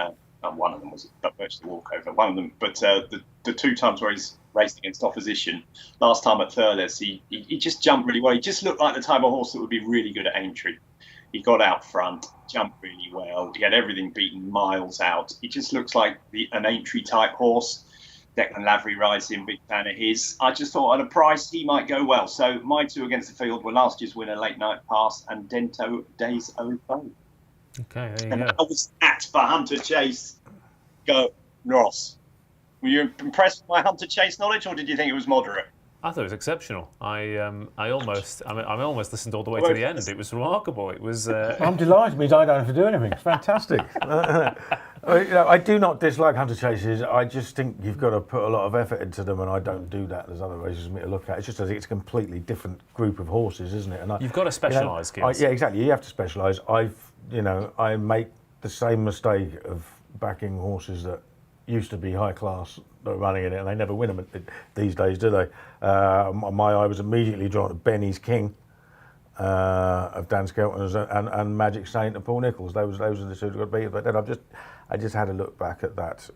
[SPEAKER 3] one of them was virtually walkover. One of them, but the 2 times where he's raced against opposition, last time at Thurles, he just jumped really well. He just looked like the type of horse that would be really good at Aintree. He got out front, jumped really well. He had everything beaten miles out. He just looks like an Aintree type horse. Declan Lavery rides him, big fan of his. I just thought at a price he might go well. So my 2 against the field were last year's winner, Late Night Pass, and Dento de Obo.
[SPEAKER 1] Okay, there you
[SPEAKER 3] and
[SPEAKER 1] go.
[SPEAKER 3] that was that for Hunter Chase. Go, Ross. Were you impressed with my Hunter Chase knowledge, or did you think it was moderate?
[SPEAKER 1] I thought it was exceptional. I almost listened all the way to the end. It was remarkable. It was.
[SPEAKER 2] I'm delighted. It means I don't have to do anything. It's fantastic. I do not dislike hunter chases. I just think you've got to put a lot of effort into them, and I don't do that. There's other races for me to look at. It's just it's a completely different group of horses, isn't it? And
[SPEAKER 1] you've got to specialise, kids.
[SPEAKER 2] Yeah, exactly. You have to specialise. I make the same mistake of backing horses that used to be high class that are running in it, and they never win them these days, do they? My eye was immediately drawn to Benny's King of Dan Skelton and Magic Saint and Paul Nicholls. Those are the 2 that got beat. But then I just had a look back at that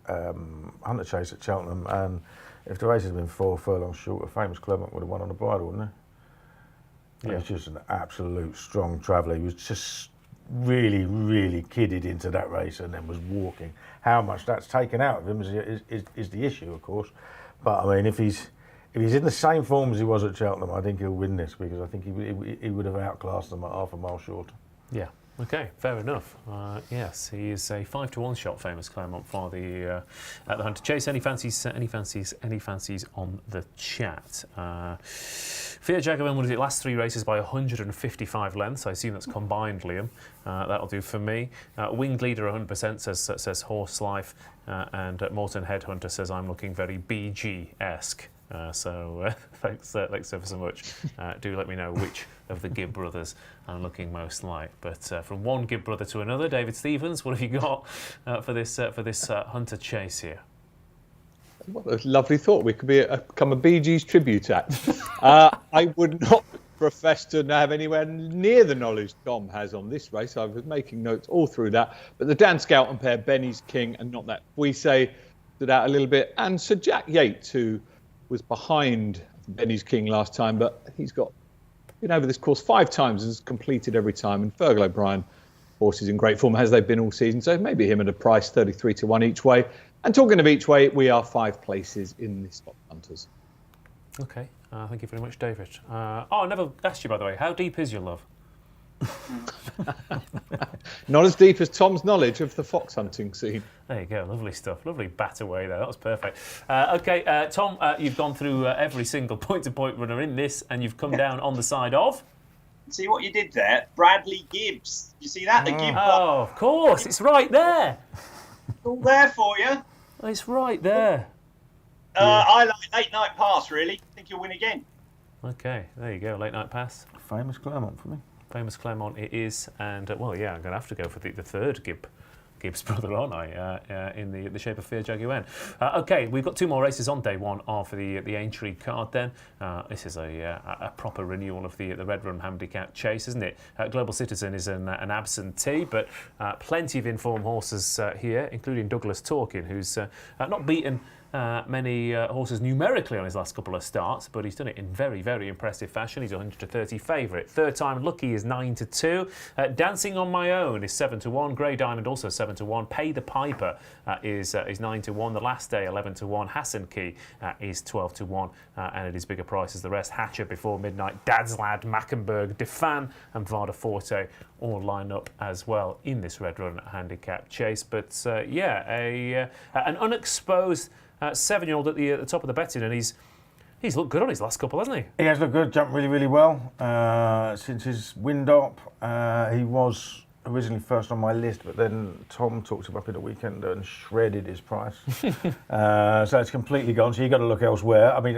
[SPEAKER 2] hunter chase at Cheltenham, and if the race had been 4 furlongs short, a Famous Clement would have won on the bridle, wouldn't he? Yeah. He was just an absolute strong traveller. He was just really, really kidded into that race and then was walking. How much that's taken out of him is the issue, of course. But I mean, if he's in the same form as he was at Cheltenham, I think he'll win this, because I think he would have outclassed them at half a mile short.
[SPEAKER 1] Yeah. Okay, fair enough. Yes, he is a 5-1 shot, Famous Claremont, for the at the Hunter Chase. Any fancies on the chat? Fiat Jaguar won it last 3 races by 155 lengths. I assume that's combined, Liam. That'll do for me. Winged Leader 100% says Horse Life, and Morton Headhunter says I'm looking very BG-esque. Thanks ever so much. Do let me know which of the Gibb brothers I'm looking most like. But from one Gibb brother to another, David Stevens, what have you got for this Hunter Chase here?
[SPEAKER 4] What a lovely thought. We could become a Bee Gees tribute act. I would not profess to have anywhere near the knowledge Tom has on this race. I was making notes all through that. But the Dan Skelton pair, Benny's King and Not That We Say, stood out a little bit. And Sir Jack Yates, who was behind Benny's King last time, but he's been over this course 5 times and has completed every time. And Fergal O'Brien, horses in great form as they've been all season. So maybe him at a price 33-1 each way. And talking of each way, we are 5 places in the Foxhunters.
[SPEAKER 1] Okay, thank you very much, David. I never asked you, by the way, how deep is your love?
[SPEAKER 4] Not as deep as Tom's knowledge of the fox hunting scene.
[SPEAKER 1] There you go, lovely stuff. Lovely bat away there, that was perfect. Okay, Tom, you've gone through every single point-to-point runner in this, and you've come down on the side of...
[SPEAKER 3] See what you did there? Bradley Gibbs. You see that? The Gibb.
[SPEAKER 1] Oh, of course, it's right there.
[SPEAKER 3] It's all there for you.
[SPEAKER 1] It's right there.
[SPEAKER 3] I like Late Night Pass, really. I think you'll win again.
[SPEAKER 1] Okay, there you go, Late Night Pass.
[SPEAKER 2] Famous Claremont for me.
[SPEAKER 1] Famous Claremont it is, and I'm going to have to go for the third Gibbs brother, aren't I? In the shape of Fear Jaguar. Okay, we've got 2 more races on day 1 for the Aintree card. Then this is a proper renewal of the Red Rum Handicap Chase, isn't it? Global Citizen is an absentee, but plenty of informed horses here, including Douglas Torkin, who's not beaten many horses numerically on his last couple of starts, but he's done it in very, very impressive fashion. He's 130 favourite. Third time lucky is 9-2. Dancing on My Own is 7-1. Grey Diamond also 7-1. Pay the Piper is 9-1. The Last Day 11-1. Hassan Key is 12-1, and it is bigger price as the rest. Hatcher Before Midnight, Dad's Lad, Mackenberg, Defan, and Vada Forte all line up as well in this Red Run Handicap Chase. But an unexposed 7-year-old at the top of the betting, and he's looked good on his last couple, hasn't he?
[SPEAKER 2] He has looked good, jumped really, really well since his wind up. He was originally first on my list, but then Tom talked him up in the weekend and shredded his price. So it's completely gone. So you've got to look elsewhere. I mean,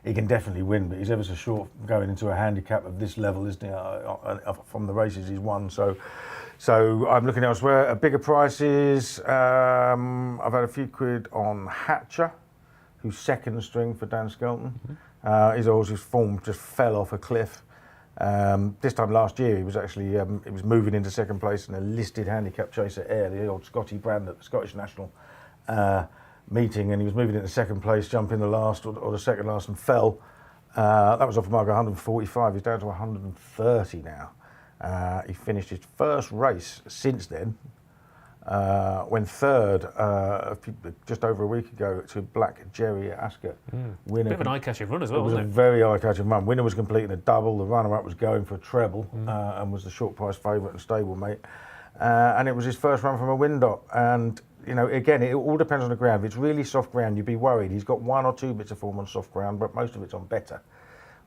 [SPEAKER 2] he can definitely win, but he's ever so short going into a handicap of this level, isn't he? From the races he's won. So I'm looking elsewhere at bigger prices. I've had a few quid on Hatcher, who's second string for Dan Skelton. His horse's form just fell off a cliff. This time last year, he was actually he was moving into second place in a listed handicap chase at Ayr, the old Scotty brand at the Scottish National meeting, and he was moving into second place, jumping the last or the second last, and fell. That was off a mark of 145. He's down to 130 now. He finished his first race since then, went third just over a week ago to Black Jerry at Ascot. Winner,
[SPEAKER 1] bit of an eye-catching run as well,
[SPEAKER 2] it was
[SPEAKER 1] wasn't
[SPEAKER 2] a very eye-catching run. Winner was completing a double. The runner-up was going for a treble and was the short price favourite and stablemate. And it was his first run from a wind-up. And again, it all depends on the ground. If it's really soft ground, you'd be worried. He's got 1 or 2 bits of form on soft ground, but most of it's on better.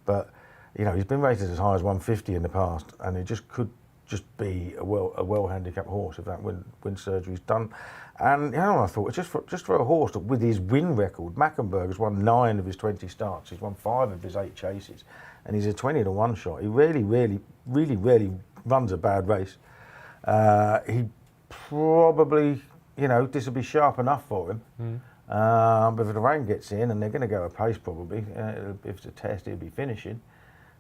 [SPEAKER 2] But he's been rated as high as 150 in the past, and it could be a well handicapped horse if that wind surgery's done. And I thought just for a horse with his win record, Mackenberg has won 9 of his 20 starts. He's won 5 of his 8 chases, and he's a 20-1 shot. He really runs a bad race. He probably, this will be sharp enough for him. But if the rain gets in, and they're going to go a pace probably, if it's a test, he'll be finishing.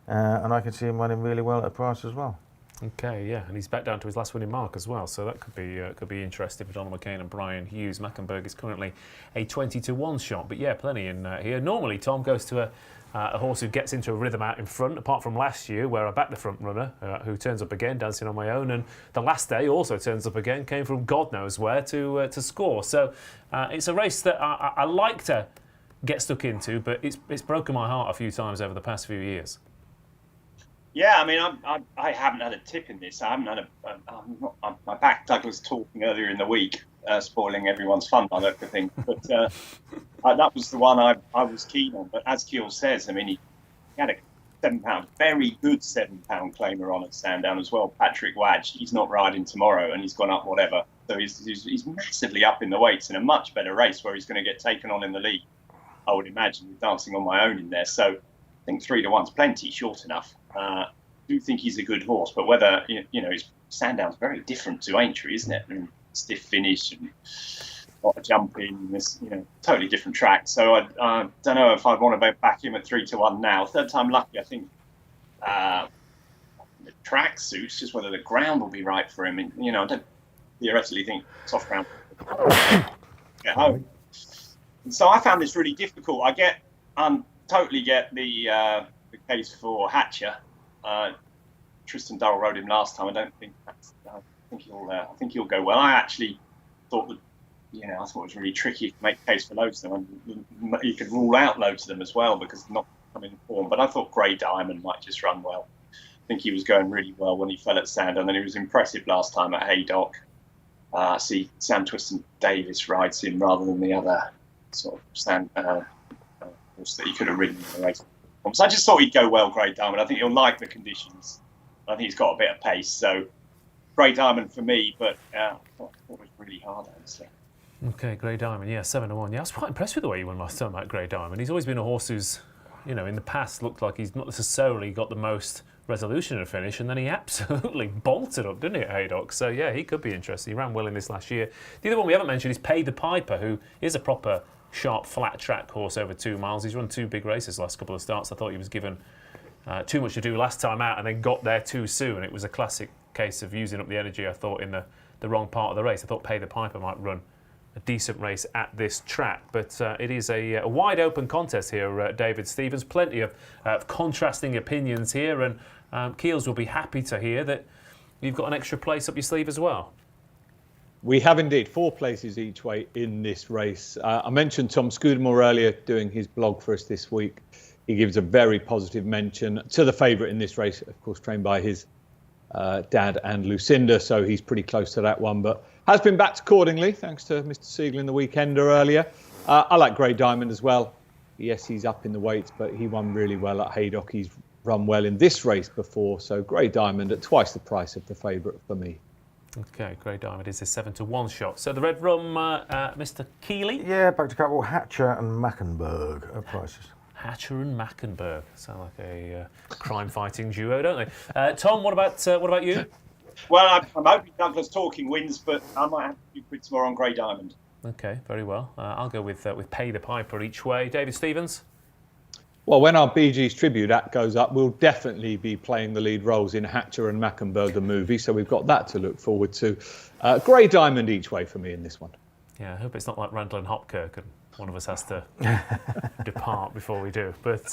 [SPEAKER 2] And I can see him running really well at a price as well.
[SPEAKER 1] Okay, yeah, and he's back down to his last winning mark as well, so that could be interesting for Donald McCain and Brian Hughes. Mackenberg is currently a 20-1 shot, but yeah, plenty in here. Normally, Tom goes to a horse who gets into a rhythm out in front, apart from last year where I backed the front runner, who turns up again, Dancing on My Own, and the Last Day also turns up again, came from God knows where to score. So it's a race that I like to get stuck into, but it's broken my heart a few times over the past few years.
[SPEAKER 3] Yeah, I mean, I haven't had a tip in this. I haven't had I backed Douglas Talking earlier in the week, spoiling everyone's fun by that thing. But that was the one I was keen on. But as Keel says, I mean, he had a £7, very good £7 claimer on at Sandown as well. Patrick Wadge, he's not riding tomorrow, and he's gone up whatever. So he's massively up in the weights in a much better race where he's going to get taken on in the league, I would imagine, with Dancing on My Own in there. So I think 3 to 1's plenty, short enough. I do think he's a good horse, but whether, his Sandown's very different to Aintree, isn't it? I mean, stiff finish and a lot of jumping, this, totally different track. So I don't know if I'd want to back him at 3 to 1 now. Third time lucky, I think the track suits, just whether the ground will be right for him. And, I don't theoretically think soft ground at home. And so I found this really difficult. I totally get the case for Hatcher. Tristan Durrell rode him last time. I think he'll go well. I actually thought that, I thought it was really tricky to make a case for loads of them. And you could rule out loads of them as well because they're not coming in form. But I thought Grey Diamond might just run well. I think he was going really well when he fell at Sandown, and he was impressive last time at Haydock. See Sam Twiston Davis rides him rather than the other sort of horse that he could have ridden in the race. So I just thought he'd go well, Grey Diamond. I think he'll like the conditions. I think he's got a bit of pace. So Grey Diamond for me, but I thought it was really hard, honestly.
[SPEAKER 1] Okay, Grey Diamond, yeah, 7 to 1. Yeah, I was quite impressed with the way he won last time at Grey Diamond. He's always been a horse who's, in the past looked like he's not necessarily got the most resolution in a finish, and then he absolutely bolted up, didn't he, at Haydock? So yeah, he could be interesting. He ran well in this last year. The other one we haven't mentioned is Pay the Piper, who is a proper sharp flat track horse over 2 miles. He's run 2 big races the last couple of starts. I thought he was given too much to do last time out and then got there too soon. It was a classic case of using up the energy, I thought, in the wrong part of the race. I thought Pay the Piper might run a decent race at this track, but it is a wide open contest here, David Stevens. Plenty of contrasting opinions here, and Keels will be happy to hear that you've got an extra place up your sleeve as well.
[SPEAKER 4] We have indeed 4 places each way in this race. I mentioned Tom Scudamore earlier doing his blog for us this week. He gives a very positive mention to the favourite in this race, of course, trained by his dad and Lucinda, so he's pretty close to that one, but has been backed accordingly, thanks to Mr. Segal in the Weekender earlier. I like Grey Diamond as well. Yes, he's up in the weights, but he won really well at Haydock. He's run well in this race before, so Grey Diamond at twice the price of the favourite for me.
[SPEAKER 1] Okay, Grey Diamond is a 7 to 1 shot. So the Red Rum, Mr. Kealy?
[SPEAKER 2] Yeah, back to a couple, Hatcher and Mackenberg at prices.
[SPEAKER 1] Hatcher and Mackenberg sound like a crime-fighting duo, don't they? Tom, what about you?
[SPEAKER 3] Well, I'm hoping Douglas Talking wins, but I might have a few quid tomorrow on Grey Diamond.
[SPEAKER 1] Okay, very well. I'll go with Pay the Piper each way. David Stevens?
[SPEAKER 4] Well, when our BG's Tribute Act goes up, we'll definitely be playing the lead roles in Hatcher and Mackenberg, the movie, so we've got that to look forward to. Grey Diamond each way for me in this one.
[SPEAKER 1] Yeah, I hope it's not like Randall and Hopkirk and one of us has to depart before we do. But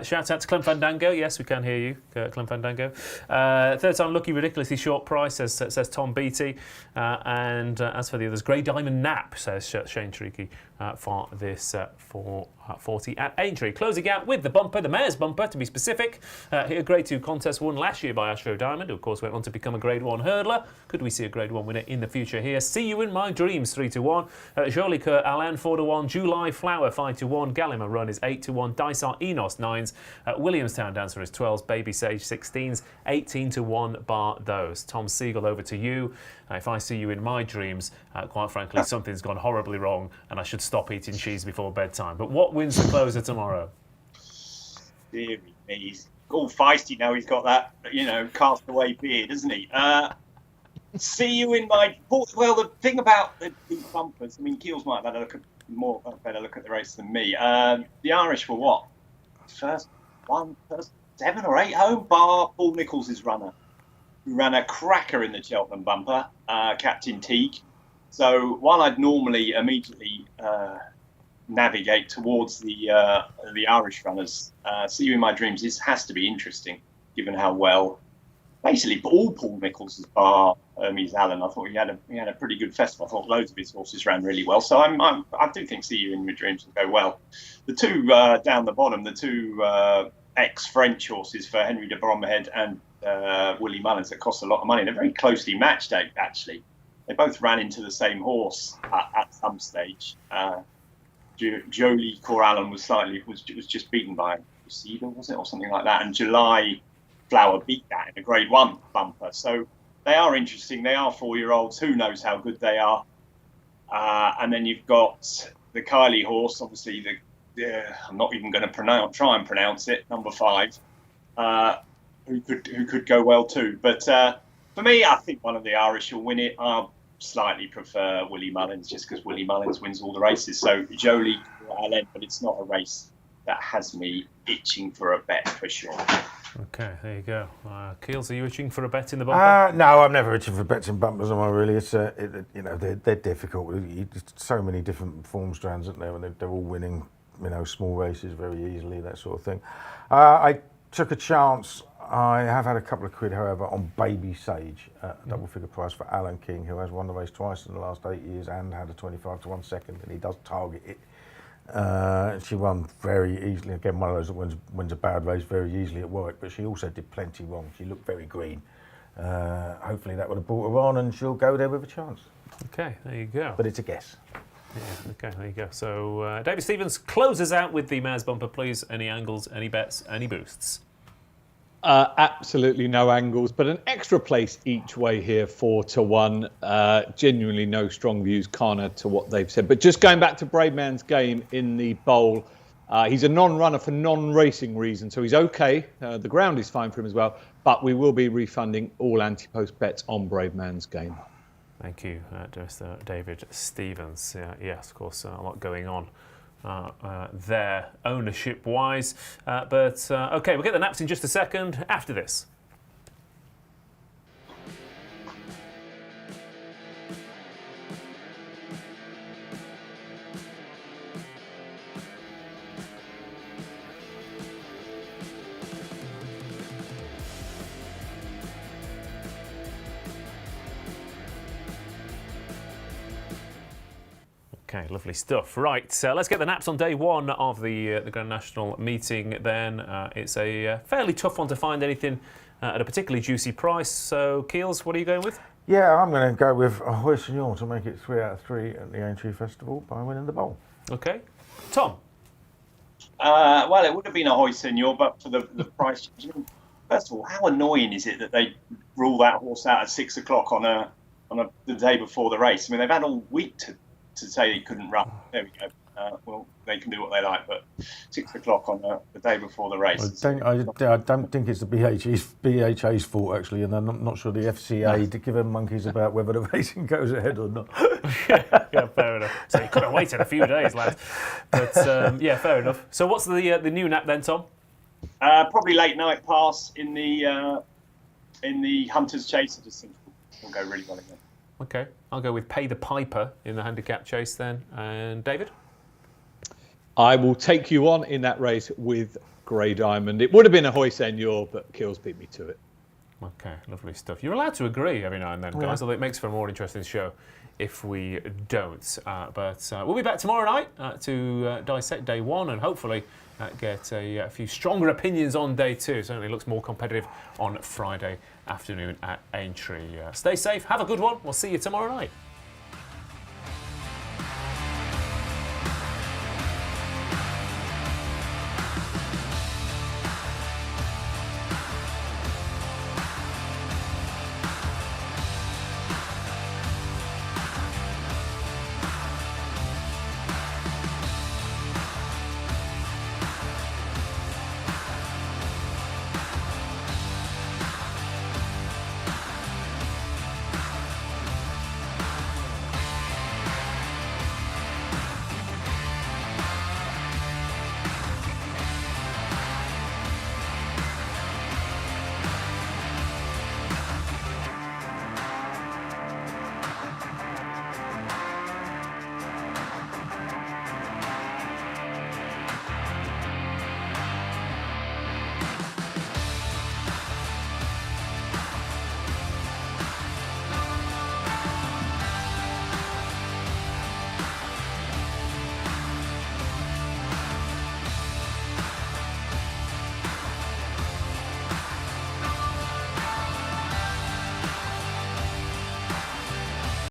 [SPEAKER 1] shout out to Clem Fandango. Yes, we can hear you, Clem Fandango. Third time lucky, ridiculously short price, says Tom Beattie. And as for the others, Grey Diamond Nap, says Shane Treaky, for this 440 at Aintree. Closing out with the bumper, the Mayor's bumper to be specific. Here, Grade 2 contest won last year by Astro Diamond, who of course went on to become a Grade 1 hurdler. Could we see a Grade 1 winner in the future here? See You in My Dreams 3 to 1. Jolie Coeur Alain 4 to 1. July Flower 5 to 1. Gallimer Run is 8 to 1. Dysart Enos 9s. Williamstown Dancer is 12s. Baby Sage 16s. 18 to 1 bar those. Tom Segal, over to you. If I see you in my dreams, quite frankly, something's gone horribly wrong and I should stop eating cheese before bedtime. But what wins the closer tomorrow?
[SPEAKER 3] Dear me, he's all feisty now. He's got that, castaway beard, isn't he? See You in My... Well, the thing about these bumpers, I mean, Keels might have had a better look at the race than me. The Irish were what? First 7 or 8 home, bar Paul Nicholls' runner, who ran a cracker in the Cheltenham bumper, Captain Teague. So while I'd normally immediately navigate towards the Irish runners, See You in My Dreams has to be interesting, given how well, basically all Paul Nicholls' bar Hermes Allen. I thought he had a pretty good festival. I thought loads of his horses ran really well. So I do think See You in My Dreams will go well. The two down the bottom, the two ex-French horses for Henry de Bromhead and Willie Mullins that cost a lot of money. They're very closely matched, actually. They both ran into the same horse at some stage. Jolie Corallen was just beaten by Segal, was it, or something like that? And July Flower beat that in a Grade 1 bumper. So they are interesting. They are 4-year-olds. Who knows how good they are? And then you've got the Kealy horse, obviously I'm not even going to try and pronounce it, number 5, who could go well too. But for me, I think one of the Irish will win it. I slightly prefer Willie Mullins just because Willie Mullins wins all the races. So Jolie, but it's not a race that has me itching for a bet for sure.
[SPEAKER 1] Okay, there you go. Keels, are you itching for a bet in the bumper?
[SPEAKER 2] No, I'm never itching for bets in bumpers, am I really? It's they're difficult. So many different form strands, aren't there? And they're all winning, small races very easily, that sort of thing. I took a chance. I have had a couple of quid, however, on Baby Sage, double figure price for Alan King, who has won the race twice in the last 8 years and had a 25-1 second, and he does target it. She won very easily. Again, one of those that wins a bad race very easily at Warwick, but she also did plenty wrong. She looked very green. Hopefully that would have brought her on and she'll go there with a chance.
[SPEAKER 1] Okay, there you go.
[SPEAKER 2] But it's a guess.
[SPEAKER 1] Yeah, okay, there you go. So David Stevens closes out with the mare's bumper, please. Any angles, any bets, any boosts?
[SPEAKER 4] Absolutely no angles, but an extra place each way here, 4-1. Genuinely no strong views, Kana, to what they've said. But just going back to Braveman's Game in the bowl, he's a non-runner for non-racing reasons, so he's okay. The ground is fine for him as well, but we will be refunding all anti-post bets on Braveman's Game.
[SPEAKER 1] Thank you, Mr. David Stevens. Yes, of course, a lot going on there, ownership-wise. But okay, we'll get the naps in just a second after this. Okay, lovely stuff. Right, let's get the naps on day one of the Grand National meeting then. It's a fairly tough one to find anything at a particularly juicy price. So, Keels, what are you going with?
[SPEAKER 2] Yeah, I'm going to go with a Hoy Seigneur to make it 3 out of 3 at the Aintree Festival by winning the bowl.
[SPEAKER 1] Okay. Tom?
[SPEAKER 3] Well, it would have been a Hoy Seigneur, but for the price. First of all, how annoying is it that they rule that horse out at 6 o'clock on the day before the race? I mean, they've had all week to say he couldn't run. There we go. Well, they can do what they like, but 6 o'clock on the day before the race.
[SPEAKER 2] I don't think it's the BHA's fault, actually, and I'm not sure the FCA to give them monkeys about whether the racing goes ahead or not.
[SPEAKER 1] Yeah, fair enough. So you could have waited a few days, lads. But yeah, fair enough. So what's the new nap then, Tom?
[SPEAKER 3] Probably late night pass in the Hunters Chase. I just think will go really well again.
[SPEAKER 1] Okay, I'll go with Pay the Piper in the handicap chase then. And David?
[SPEAKER 4] I will take you on in that race with Grey Diamond. It would have been a Hoy Seigneur, but Keels beat me to it.
[SPEAKER 1] Okay, lovely stuff. You're allowed to agree every now and then, guys, although it makes for a more interesting show if we don't. But we'll be back tomorrow night to dissect day one and hopefully get a few stronger opinions on day two. Certainly looks more competitive on Friday afternoon at Aintree. Stay safe, have a good one. We'll see you tomorrow night.